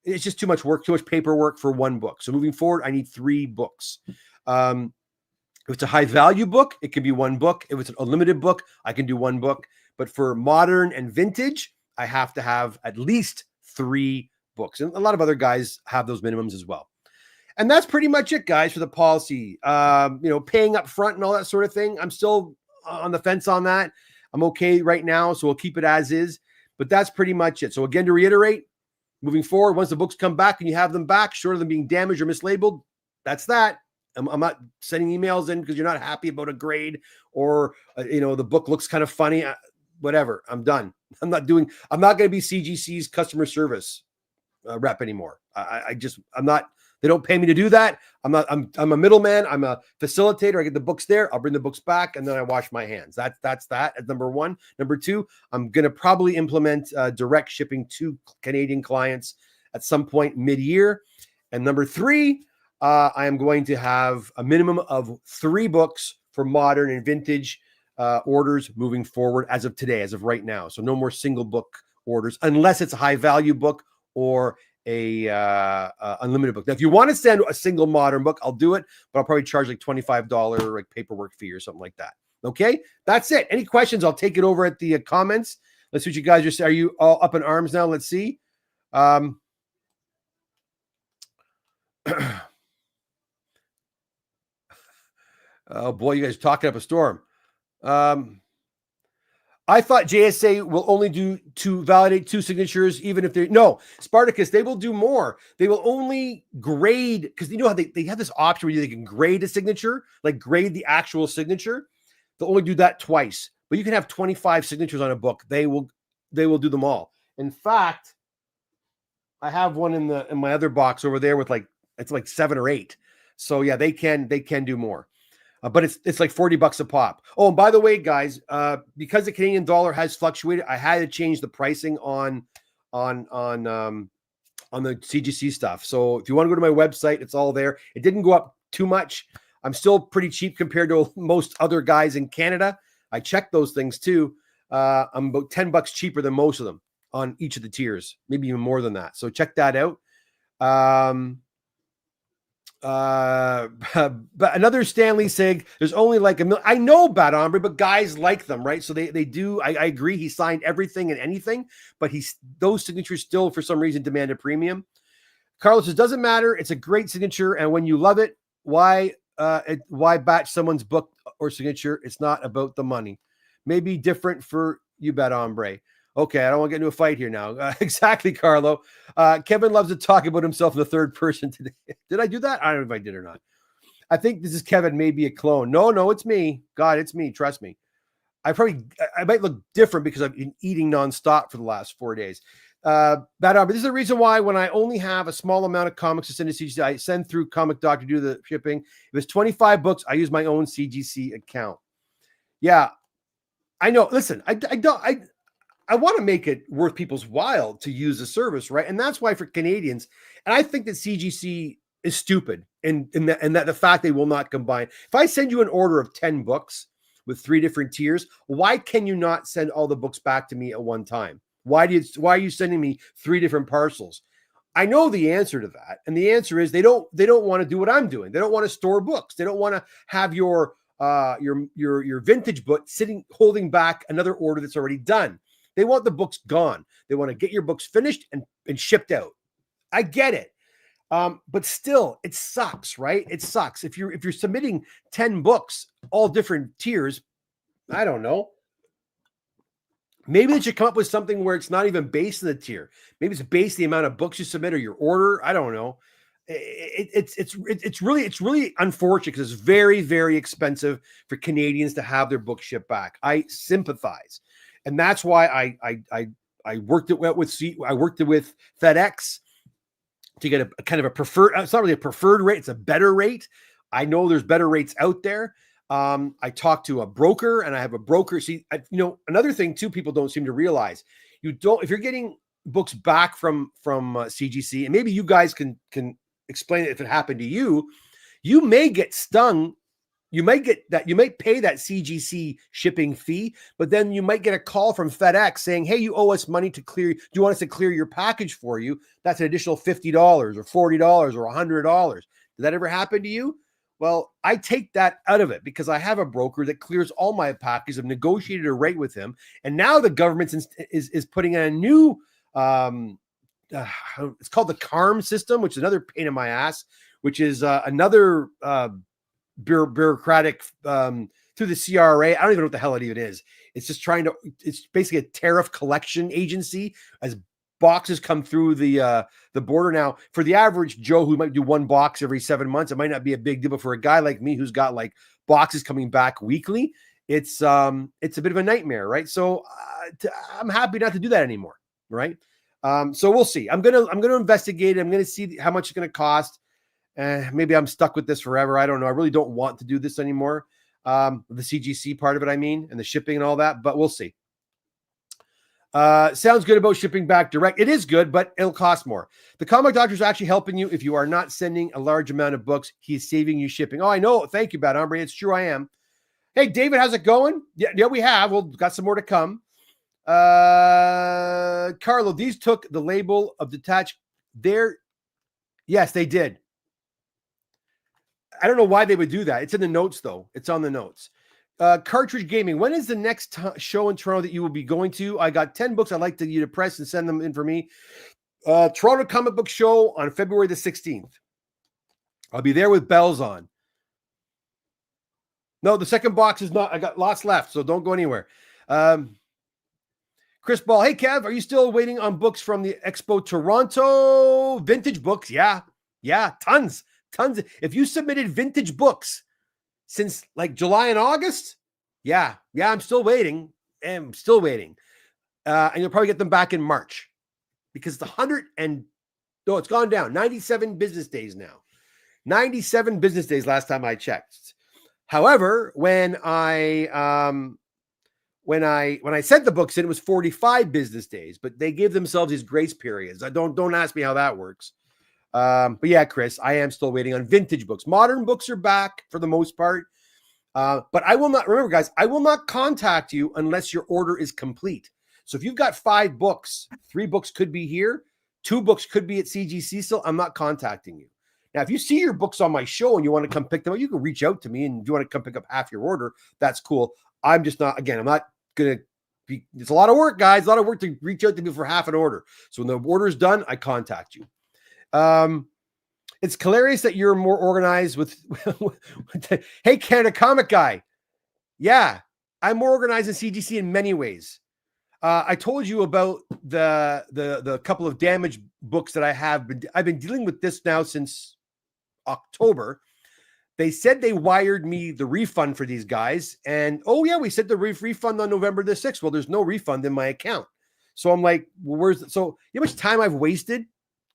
It's just too much work, too much paperwork for 1 book. So moving forward, I need 3 books. If it's a high value book, it can be 1 book. If it's a limited book, I can do 1 book. But for modern and vintage, I have to have at least 3 books. And a lot of other guys have those minimums as well. And that's pretty much it, guys, for the policy. Paying up front and all that sort of thing. I'm still on the fence on that. I'm okay right now, so we'll keep it as is. But that's pretty much it. So again, to reiterate, moving forward, once the books come back and you have them back, short of them being damaged or mislabeled, that's that. I'm not sending emails in because you're not happy about a grade or, the book looks kind of funny. Whatever. I'm done. I'm not going to be CGC's customer service rep anymore. I'm not, they don't pay me to do that. I'm a middleman. I'm a facilitator. I get the books there. I'll bring the books back and then I wash my hands. That's that as number 1. Number 2, I'm going to probably implement direct shipping to Canadian clients at some point mid-year. And number 3, I am going to have a minimum of 3 books for modern and vintage orders moving forward as of today, as of right now. So no more single book orders unless it's a high value book or a unlimited book. Now, if you want to send a single modern book, I'll do it, but I'll probably charge like $25 like paperwork fee or something like that. Okay, that's it. Any questions? I'll take it over at the comments. Let's see what you guys are you all up in arms now? Let's see. Oh boy, you guys are talking up a storm. I thought JSA will only do to validate 2 signatures, even if they're no Spartacus. They will do more. They will only grade, because you know how they have this option where they can grade a signature, like grade the actual signature. They'll only do that twice, but you can have 25 signatures on a book. They will do them all. In fact, I have one in my other box over there with it's like 7 or 8. So yeah, they can do more. But it's like $40 a pop. Oh, and by the way, guys, because the Canadian dollar has fluctuated, I had to change the pricing on the CGC stuff. So if you want to go to my website, it's all there. It didn't go up too much. I'm still pretty cheap compared to most other guys in Canada. I checked those things too. I'm about $10 cheaper than most of them on each of the tiers, maybe even more than that. So check that out. But another Stanley Sig, there's only like a million. I know Bad Hombre, but guys like them, right? So they do. I agree. He signed everything and anything, but those signatures still for some reason demand a premium. Carlos says, doesn't matter. It's a great signature, and when you love it, why batch someone's book or signature? It's not about the money. Maybe different for you, Bad Hombre. Okay, I don't want to get into a fight here now. Exactly, Carlo. Kevin loves to talk about himself in the third person today. Did I do that? I don't know if I did or not. I think this is Kevin, maybe a clone. No, it's me. God, it's me. Trust me. I might look different because I've been eating nonstop for the last 4 days. But this is the reason why when I only have a small amount of comics to send to CGC, I send through Comic Doc to do the shipping. If it's 25 books, I use my own CGC account. Yeah, I know. Listen, I want to make it worth people's while to use the service, right? And that's why for Canadians, and I think that CGC is stupid and that the fact they will not combine. If I send you an order of 10 books with 3 different tiers, why can you not send all the books back to me at one time? Why are you sending me 3 different parcels? I know the answer to that. And the answer is they don't want to do what I'm doing. They don't want to store books. They don't want to have your vintage book holding back another order that's already done. They want the books gone. They want to get your books finished and shipped out. I get it. But still, it sucks, right? It sucks. If you're submitting 10 books, all different tiers, I don't know. Maybe they should come up with something where it's not even based on the tier. Maybe it's based on the amount of books you submit or your order. I don't know. It's really unfortunate because it's very, very expensive for Canadians to have their books shipped back. I sympathize. And that's why I worked it with FedEx to get a kind of a preferred. It's not really a preferred rate; it's a better rate. I know there's better rates out there. I talked to a broker, and I have a broker. See, another thing too, people don't seem to realize. If you're getting books back from CGC, and maybe you guys can explain it if it happened to you. You may get stung. You might pay that CGC shipping fee, but then you might get a call from FedEx saying, hey, you owe us money to clear. Do you want us to clear your package for you? That's an additional $50 or $40 or $100. Did that ever happen to you? Well, I take that out of it because I have a broker that clears all my packages. I've negotiated a rate with him. And now the government is putting in a new, it's called the CARM system, which is another pain in my ass, which is another bureaucratic through the CRA. I don't even know what the hell it even is. It's just it's basically a tariff collection agency as boxes come through the border. Now, for the average Joe who might do one box every 7 months, it might not be a big deal, but for a guy like me who's got like boxes coming back weekly, it's a bit of a nightmare, right? So I'm happy not to do that anymore, right? So we'll see. I'm gonna investigate it. I'm gonna see how much it's gonna cost. Maybe I'm stuck with this forever. I don't know. I really don't want to do this anymore. The CGC part of it, I mean, and the shipping and all that, but we'll see. Sounds good about shipping back direct. It is good, but it'll cost more. The comic doctor is actually helping you if you are not sending a large amount of books. He's saving you shipping. Oh, I know. Thank you, Bad Hombre. It's true. I am. Hey, David, how's it going? Yeah, we have. We've got some more to come. Carlo, these took the label of detached. Yes, they did. I don't know why they would do that. It's in the notes, though. It's on the notes. Cartridge Gaming. When is the next show in Toronto that you will be going to? I got 10 books I'd like you to press and send them in for me. Toronto Comic Book Show on February the 16th. I'll be there with bells on. No, the second box is not. I got lots left, so don't go anywhere. Chris Ball. Hey, Kev, are you still waiting on books from the Expo Toronto? Vintage books? Yeah, tons. If you submitted vintage books since like July and August, yeah, I'm still waiting. And you'll probably get them back in March because it's gone down. 97 business days now. 97 business days last time I checked. However, when I sent the books in, it was 45 business days, but they give themselves these grace periods. Don't ask me how that works. But yeah, Chris, I am still waiting on vintage books. Modern books are back for the most part. But I will not, remember guys, I will not contact you unless your order is complete. So if you've got 5 books, 3 books could be here, 2 books could be at CGC still, I'm not contacting you. Now, if you see your books on my show and you want to come pick them up, you can reach out to me, and if you want to come pick up half your order, that's cool. I'm not going to be, it's a lot of work, guys, a lot of work to reach out to me for half an order. So when the order is done, I contact you. It's hilarious that you're more organized with hey, Canada Comic Guy. Yeah, I'm more organized than CGC in many ways. I told you about the couple of damaged books that I have. I've been dealing with this now since October. They said they wired me the refund for these guys. And, oh, yeah, we said the refund on November the 6th. Well, there's no refund in my account. So I'm like, well, you know how much time I've wasted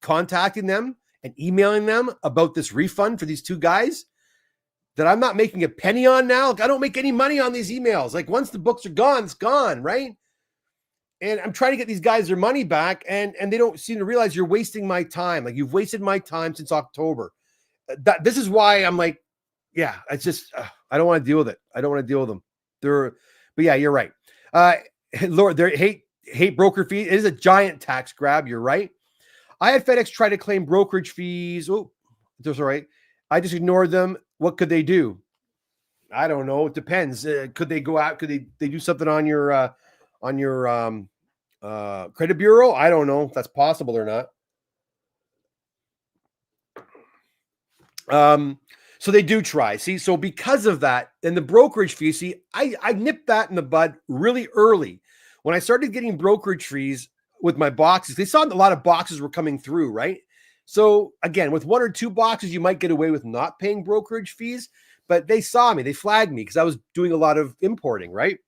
contacting them and emailing them about this refund for these 2 guys that I'm not making a penny on now? Like, I don't make any money on these emails. Like, once the books are gone, it's gone, right? And I'm trying to get these guys their money back, and they don't seem to realize you're wasting my time. Like, you've wasted my time since October. This is why I'm like, yeah, it's just, I don't want to deal with it. I don't want to deal with them. But yeah, you're right. Lord, they hate broker fees. It is a giant tax grab. You're right. I had FedEx try to claim brokerage fees. Oh, that's all right. I just ignored them. What could they do? I don't know. It depends. Could they go out? Could they do something on your credit bureau? I don't know if that's possible or not. So they do try. See, so because of that, and the brokerage fee, see, I nipped that in the bud really early. When I started getting brokerage fees with my boxes, they saw a lot of boxes were coming through, right? So again, with 1 or 2 boxes, you might get away with not paying brokerage fees, but they saw me, they flagged me because I was doing a lot of importing, right?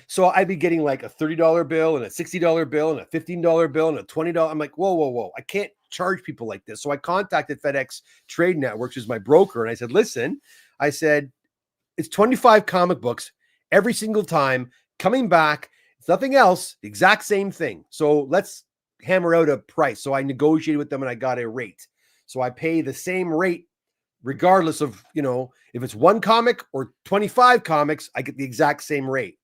So I'd be getting like a $30 bill and a $60 bill and a $15 bill and a $20. I'm like, whoa. I can't charge people like this. So I contacted FedEx Trade Networks, who's my broker. And I said, listen, it's 25 comic books every single time coming back. It's nothing else, the exact same thing. So let's hammer out a price. So I negotiated with them and I got a rate. So I pay the same rate regardless of, if it's 1 comic or 25 comics, I get the exact same rate.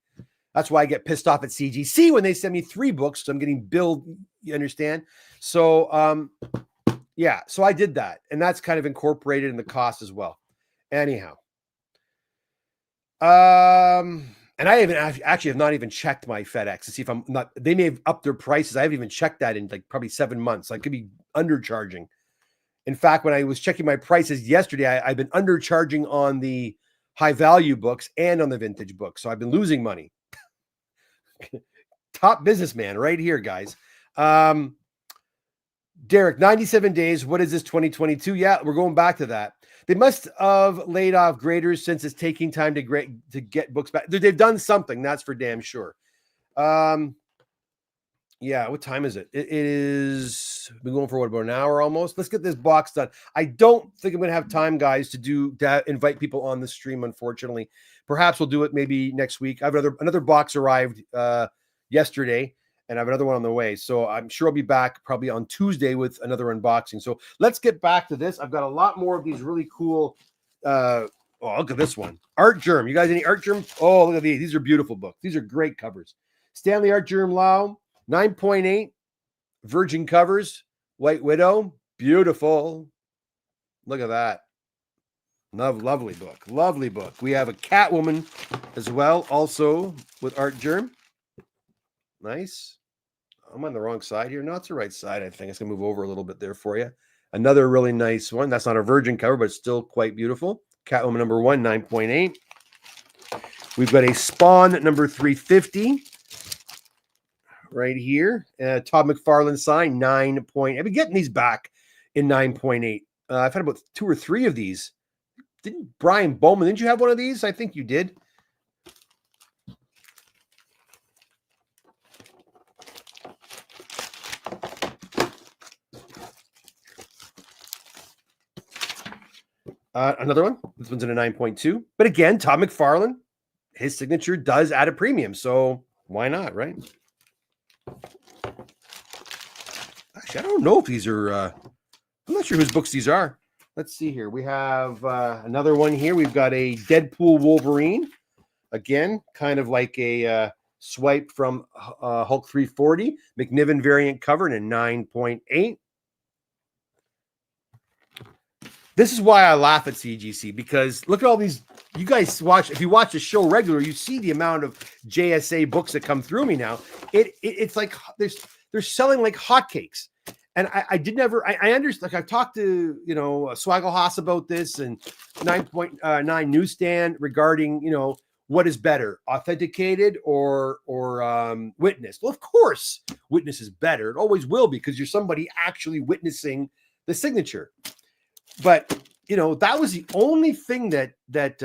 That's why I get pissed off at CGC when they send me 3 books. So I'm getting billed. You understand? So, yeah, so I did that. And that's kind of incorporated in the cost as well. Anyhow. And I have not even checked my FedEx to see if they may have upped their prices. I haven't even checked that in like probably 7 months. I could be undercharging. In fact, when I was checking my prices yesterday, I've been undercharging on the high value books and on the vintage books. So I've been losing money. Top businessman right here, guys. Derek, 97 days. What is this, 2022? Yeah, we're going back to that. They must have laid off graders since it's taking time to get books back. They've done something, that's for damn sure. Yeah, what time is it? It is, been going for about an hour almost. Let's get this box done. I don't think I'm going to have time, guys, to invite people on the stream, unfortunately. Perhaps we'll do it maybe next week. I have another box arrived yesterday, and I have another one on the way. So I'm sure I'll be back probably on Tuesday with another unboxing. So let's get back to this. I've got a lot more of these really cool. Oh, look at this one. Art Germ. You guys any Art Germ? Oh, look at these. These are beautiful books. These are great covers. Stanley Art Germ Lau, 9.8. Virgin covers. White Widow. Beautiful. Look at that. Lovely book. Lovely book. We have a Catwoman as well, also with Art Germ. Nice. I'm on the wrong side here. No, it's the right side, I think. It's going to move over a little bit there for you. Another really nice one. That's not a virgin cover, but still quite beautiful. Catwoman number 1, 9.8. We've got a Spawn number 350 right here. Todd McFarlane sign, 9. I've been getting these back in 9.8. I've had about 2 or 3 of these. Didn't Brian Bowman, didn't you have one of these? I think you did. Another one. This one's in a 9.2. But again, Todd McFarlane, his signature does add a premium. So why not, right? Actually, I don't know if these are, I'm not sure whose books these are. Let's see here. We have another one here. We've got a Deadpool Wolverine. Again, kind of like a swipe from Hulk 340. McNiven variant cover in a 9.8. This is why I laugh at CGC, because look at all these. You guys watch, if you watch the show regular, you see the amount of JSA books that come through me now. It's like they're selling like hotcakes. And I did never, I understand, like I've talked to, Swaggle Haas about this and 9.9 newsstand regarding, what is better, authenticated or witnessed? Well, of course, witness is better. It always will be, because you're somebody actually witnessing the signature. But that was the only thing that Beckett's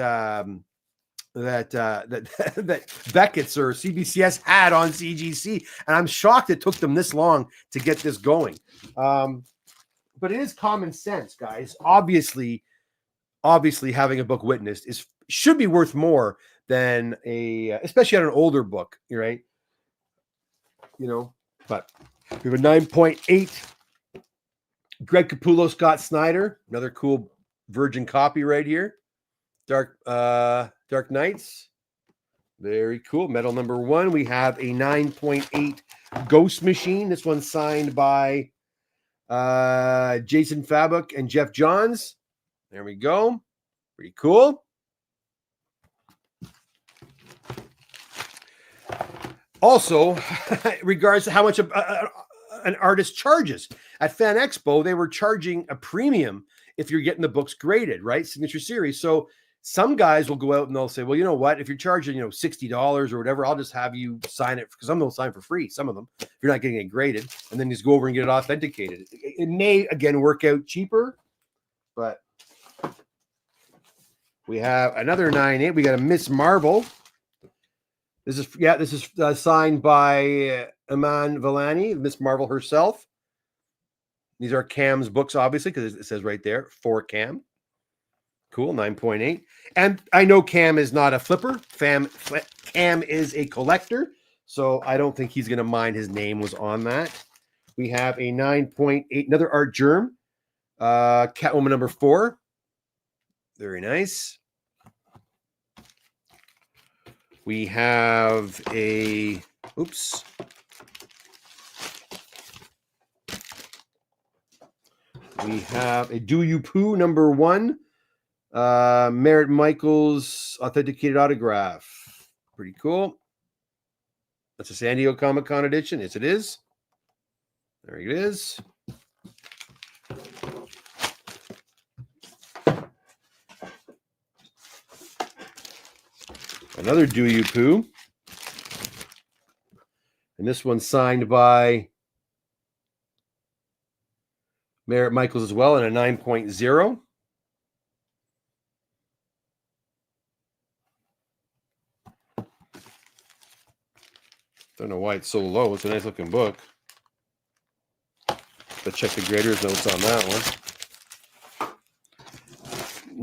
or CBCS had on CGC, and I'm shocked it took them this long to get this going. But it is common sense, guys. Obviously, having a book witnessed should be worth more than especially on an older book, right? But we have a 9.8. Greg Capullo, Scott Snyder, another cool virgin copy right here. Dark Knights, very cool. Metal number 1. We have a 9.8 Ghost Machine. This one's signed by Jason Fabuk and Jeff Johns. There we go. Pretty cool. Also, regards to how much an artist charges. At Fan Expo, they were charging a premium if you're getting the books graded, right? Signature series. So some guys will go out and they'll say, well, you know what? If you're charging, $60 or whatever, I'll just have you sign it, because some will sign for free. Some of them, if you're not getting it graded, and then just go over and get it authenticated. It may, again, work out cheaper, but we have another 9.8. We got a Miss Marvel. This is signed by Iman Vellani, Miss Marvel herself. These are Cam's books, obviously, because it says right there, for Cam. Cool, 9.8. And I know Cam is not a flipper. Cam is a collector, so I don't think he's going to mind his name was on that. We have a 9.8, another Art Germ, Catwoman number 4. Very nice. We have a, we have a Do You Poo number 1. Merritt Michaels authenticated autograph. Pretty cool. That's a San Diego Comic-Con edition. Yes, it is. There it is. Another Do You Poo. And this one's signed by Merritt Michaels as well in a 9.0. Don't know why it's so low. It's a nice looking book. But check the grader's notes on that one.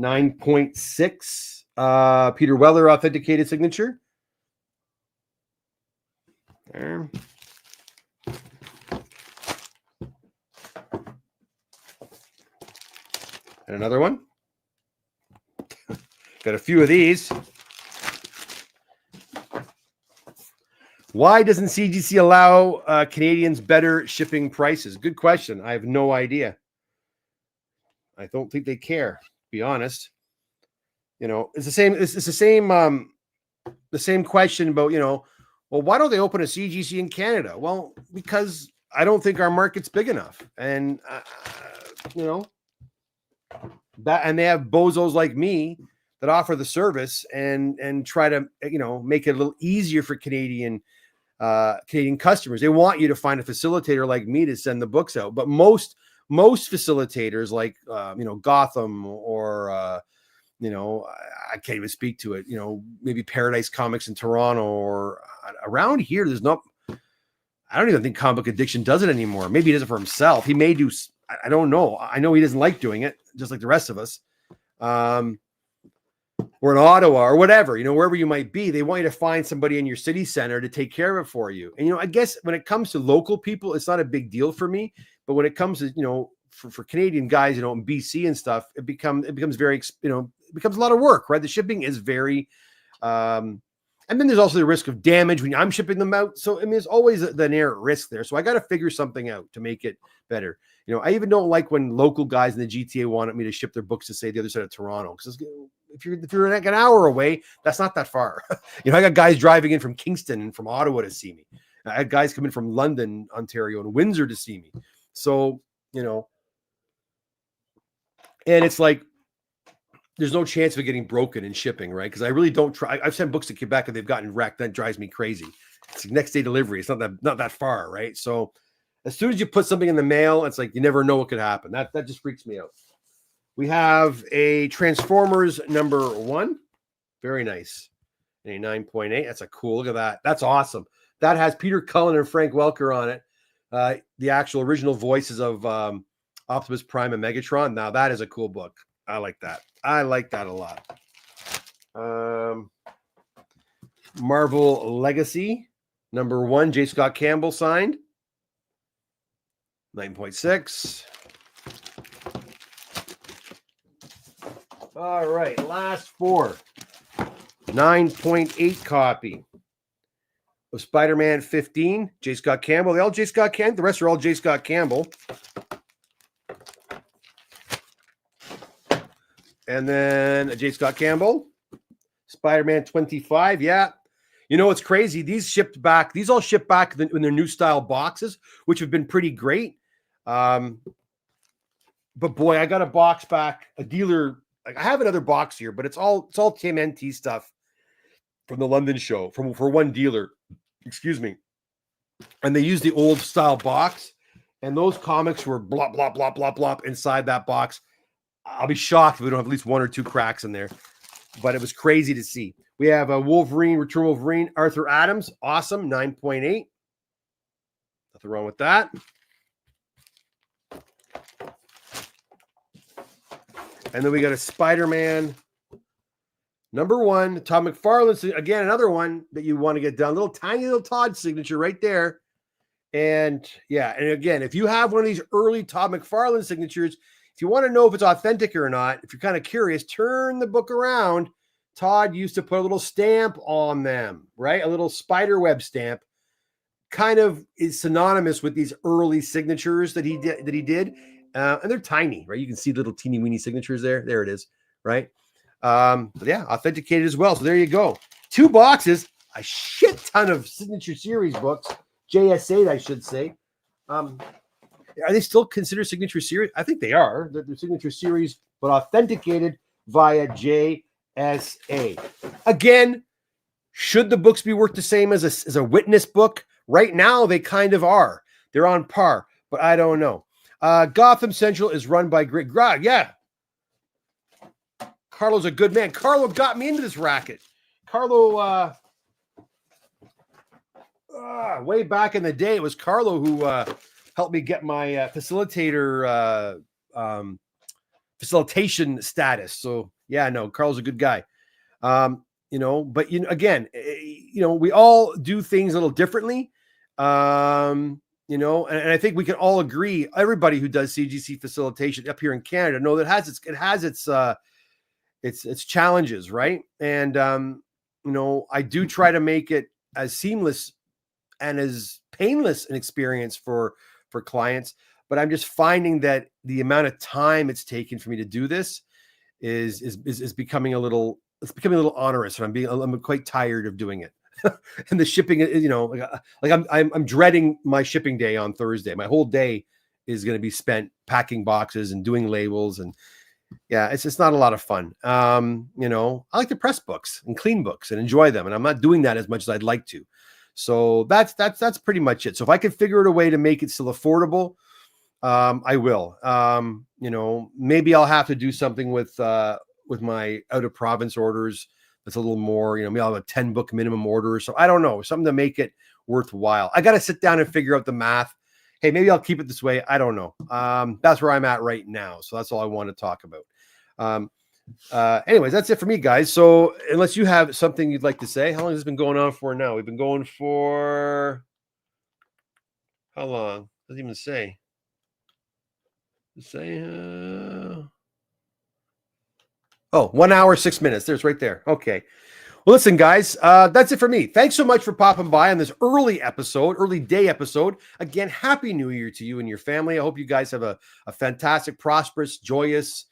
9.6. Peter Weller authenticated signature. There. And another one. Got a few of these. Why doesn't CGC allow Canadians better shipping prices? Good question. I have no idea. I don't think they care, to be honest. It's the same. It's the same question about, well, why don't they open a CGC in Canada? Well, because I don't think our market's big enough, and you know that, and they have bozos like me that offer the service and try to make it a little easier for Canadian customers. They want you to find a facilitator like me to send the books out, but most facilitators like Gotham or I can't even speak to it. Maybe Paradise Comics in Toronto or around here. There's not. I don't even think Comic Addiction does it anymore. Maybe he does it for himself. He may do. I don't know. I know he doesn't like doing it, just like the rest of us. Or in Ottawa or whatever, wherever you might be, they want you to find somebody in your city center to take care of it for you. And, I guess when it comes to local people, it's not a big deal for me. But when it comes to, for Canadian guys, in BC and stuff, it becomes very, it becomes a lot of work, right? The shipping is very, and then there's also the risk of damage when I'm shipping them out. So, there's always the inherent risk there. So I got to figure something out to make it better. I even don't like when local guys in the GTA wanted me to ship their books to, say, the other side of Toronto. Because if you're like an hour away, that's not that far. I got guys driving in from Kingston and from Ottawa to see me. I had guys come in from London, Ontario, and Windsor to see me. So, and it's like, there's no chance of it getting broken in shipping, right? Because I really don't try. I've sent books to Quebec and they've gotten wrecked. That drives me crazy. It's like next day delivery. It's not that far, right? So as soon as you put something in the mail, it's like you never know what could happen. That just freaks me out. We have a Transformers #1. Very nice. A 9.8. That's a cool. Look at that. That's awesome. That has Peter Cullen and Frank Welker on it. The actual original voices of Optimus Prime and Megatron. Now that is a cool book. I like that. I like that a lot. Marvel Legacy #1. J. Scott Campbell signed. 9.6. All right, last four. 9.8 copy of Spider-Man 15. J. Scott Campbell. They all J. Scott Campbell. The rest are all J. Scott Campbell. And then J. Scott Campbell. Spider-Man 25. Yeah. It's crazy. These all shipped back in their new style boxes, which have been pretty great. But boy, I got a box back, a dealer. Like, I have another box here, but it's all Tim NT stuff from the London show for one dealer. Excuse me. And they used the old style box, and those comics were blop, blop, blop, blop, blop inside that box. I'll be shocked if we don't have at least one or two cracks in there, but it was crazy to see. We have a Wolverine, Return Wolverine, Arthur Adams. Awesome. 9.8. Nothing wrong with that. And then we got a Spider-Man #1, Todd McFarlane. Again, another one that you want to get done. Tiny little Todd signature right there. And yeah, and again, if you have one of these early Todd McFarlane signatures, if you want to know if it's authentic or not, if you're kind of curious, turn the book around. Todd used to put a little stamp on them, right? A little spider web stamp. Kind of is synonymous with these early signatures that he did. And they're tiny, right? You can see little teeny weeny signatures there. There it is, right? But yeah, authenticated as well. So there you go. 2 boxes, a shit ton of Signature Series books, JS8, I should say. Are they still considered Signature Series? I think they are. They're Signature Series, but authenticated via JSA. Again, should the books be worth the same as a witness book? Right now, they kind of are. They're on par, but I don't know. Gotham Central is run by Greg. Yeah. Carlo's a good man. Carlo got me into this racket. Carlo, way back in the day, it was Carlo who helped me get my facilitator facilitation status. So yeah, no, Carl's a good guy. But again, we all do things a little differently. And I think we can all agree, everybody who does CGC facilitation up here in Canada, know that it has its challenges, right? And I do try to make it as seamless and as painless an experience for clients, but I'm just finding that the amount of time it's taken for me to do this is becoming a little, it's becoming a little onerous, and I'm quite tired of doing it. And the shipping, I'm dreading my shipping day on Thursday. My whole day is going to be spent packing boxes and doing labels, and yeah, it's just not a lot of fun. I like to press books and clean books and enjoy them, and I'm not doing that as much as I'd like to. So that's pretty much it. So if I could figure out a way to make it still affordable, I will. Maybe I'll have to do something with my out of province orders. That's a little more, maybe I'll have a 10 book minimum order. So I don't know, something to make it worthwhile. I got to sit down and figure out the math. Hey, maybe I'll keep it this way. I don't know. That's where I'm at right now. So that's all I want to talk about. Anyways, that's it for me, guys. So unless you have something you'd like to say, how long has this been going on for now? We've been going for how long? Doesn't even say. Oh, 1 hour, 6 minutes. There's right there. Okay. Well, listen, guys, that's it for me. Thanks so much for popping by on this early day episode. Again, Happy New Year to you and your family. I hope you guys have a fantastic, prosperous, joyous,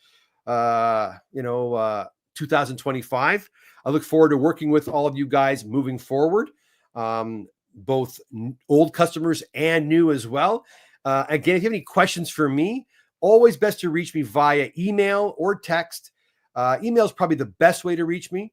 2025. I look forward to working with all of you guys moving forward, both old customers and new as well. Again, if you have any questions for me, always best to reach me via email or text. Email is probably the best way to reach me.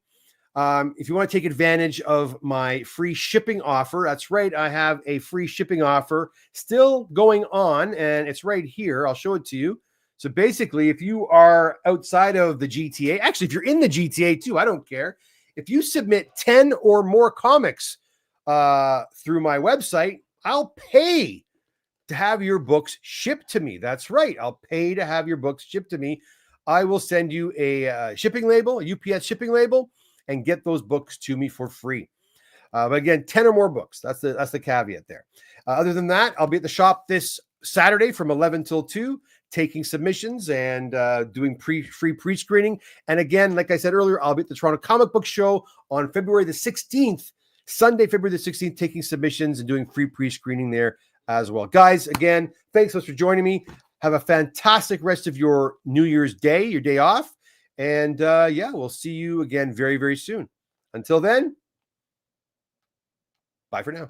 If you want to take advantage of my free shipping offer, that's right, I have a free shipping offer still going on, and it's right here. I'll show it to you. So basically, if you are outside of the GTA, actually, if you're in the GTA too, I don't care. If you submit 10 or more comics through my website, I'll pay to have your books shipped to me. That's right. I'll pay to have your books shipped to me. I will send you a shipping label, a UPS shipping label, and get those books to me for free. But again, 10 or more books. That's the caveat there. Other than that, I'll be at the shop this Saturday from 11 till 2, taking submissions and doing free pre-screening. And again, like I said earlier, I'll be at the Toronto Comic Book Show on February the 16th, Sunday, February the 16th, taking submissions and doing free pre-screening there as well. Guys, again, thanks so much for joining me. Have a fantastic rest of your New Year's Day, your day off. And we'll see you again very, very soon. Until then, bye for now.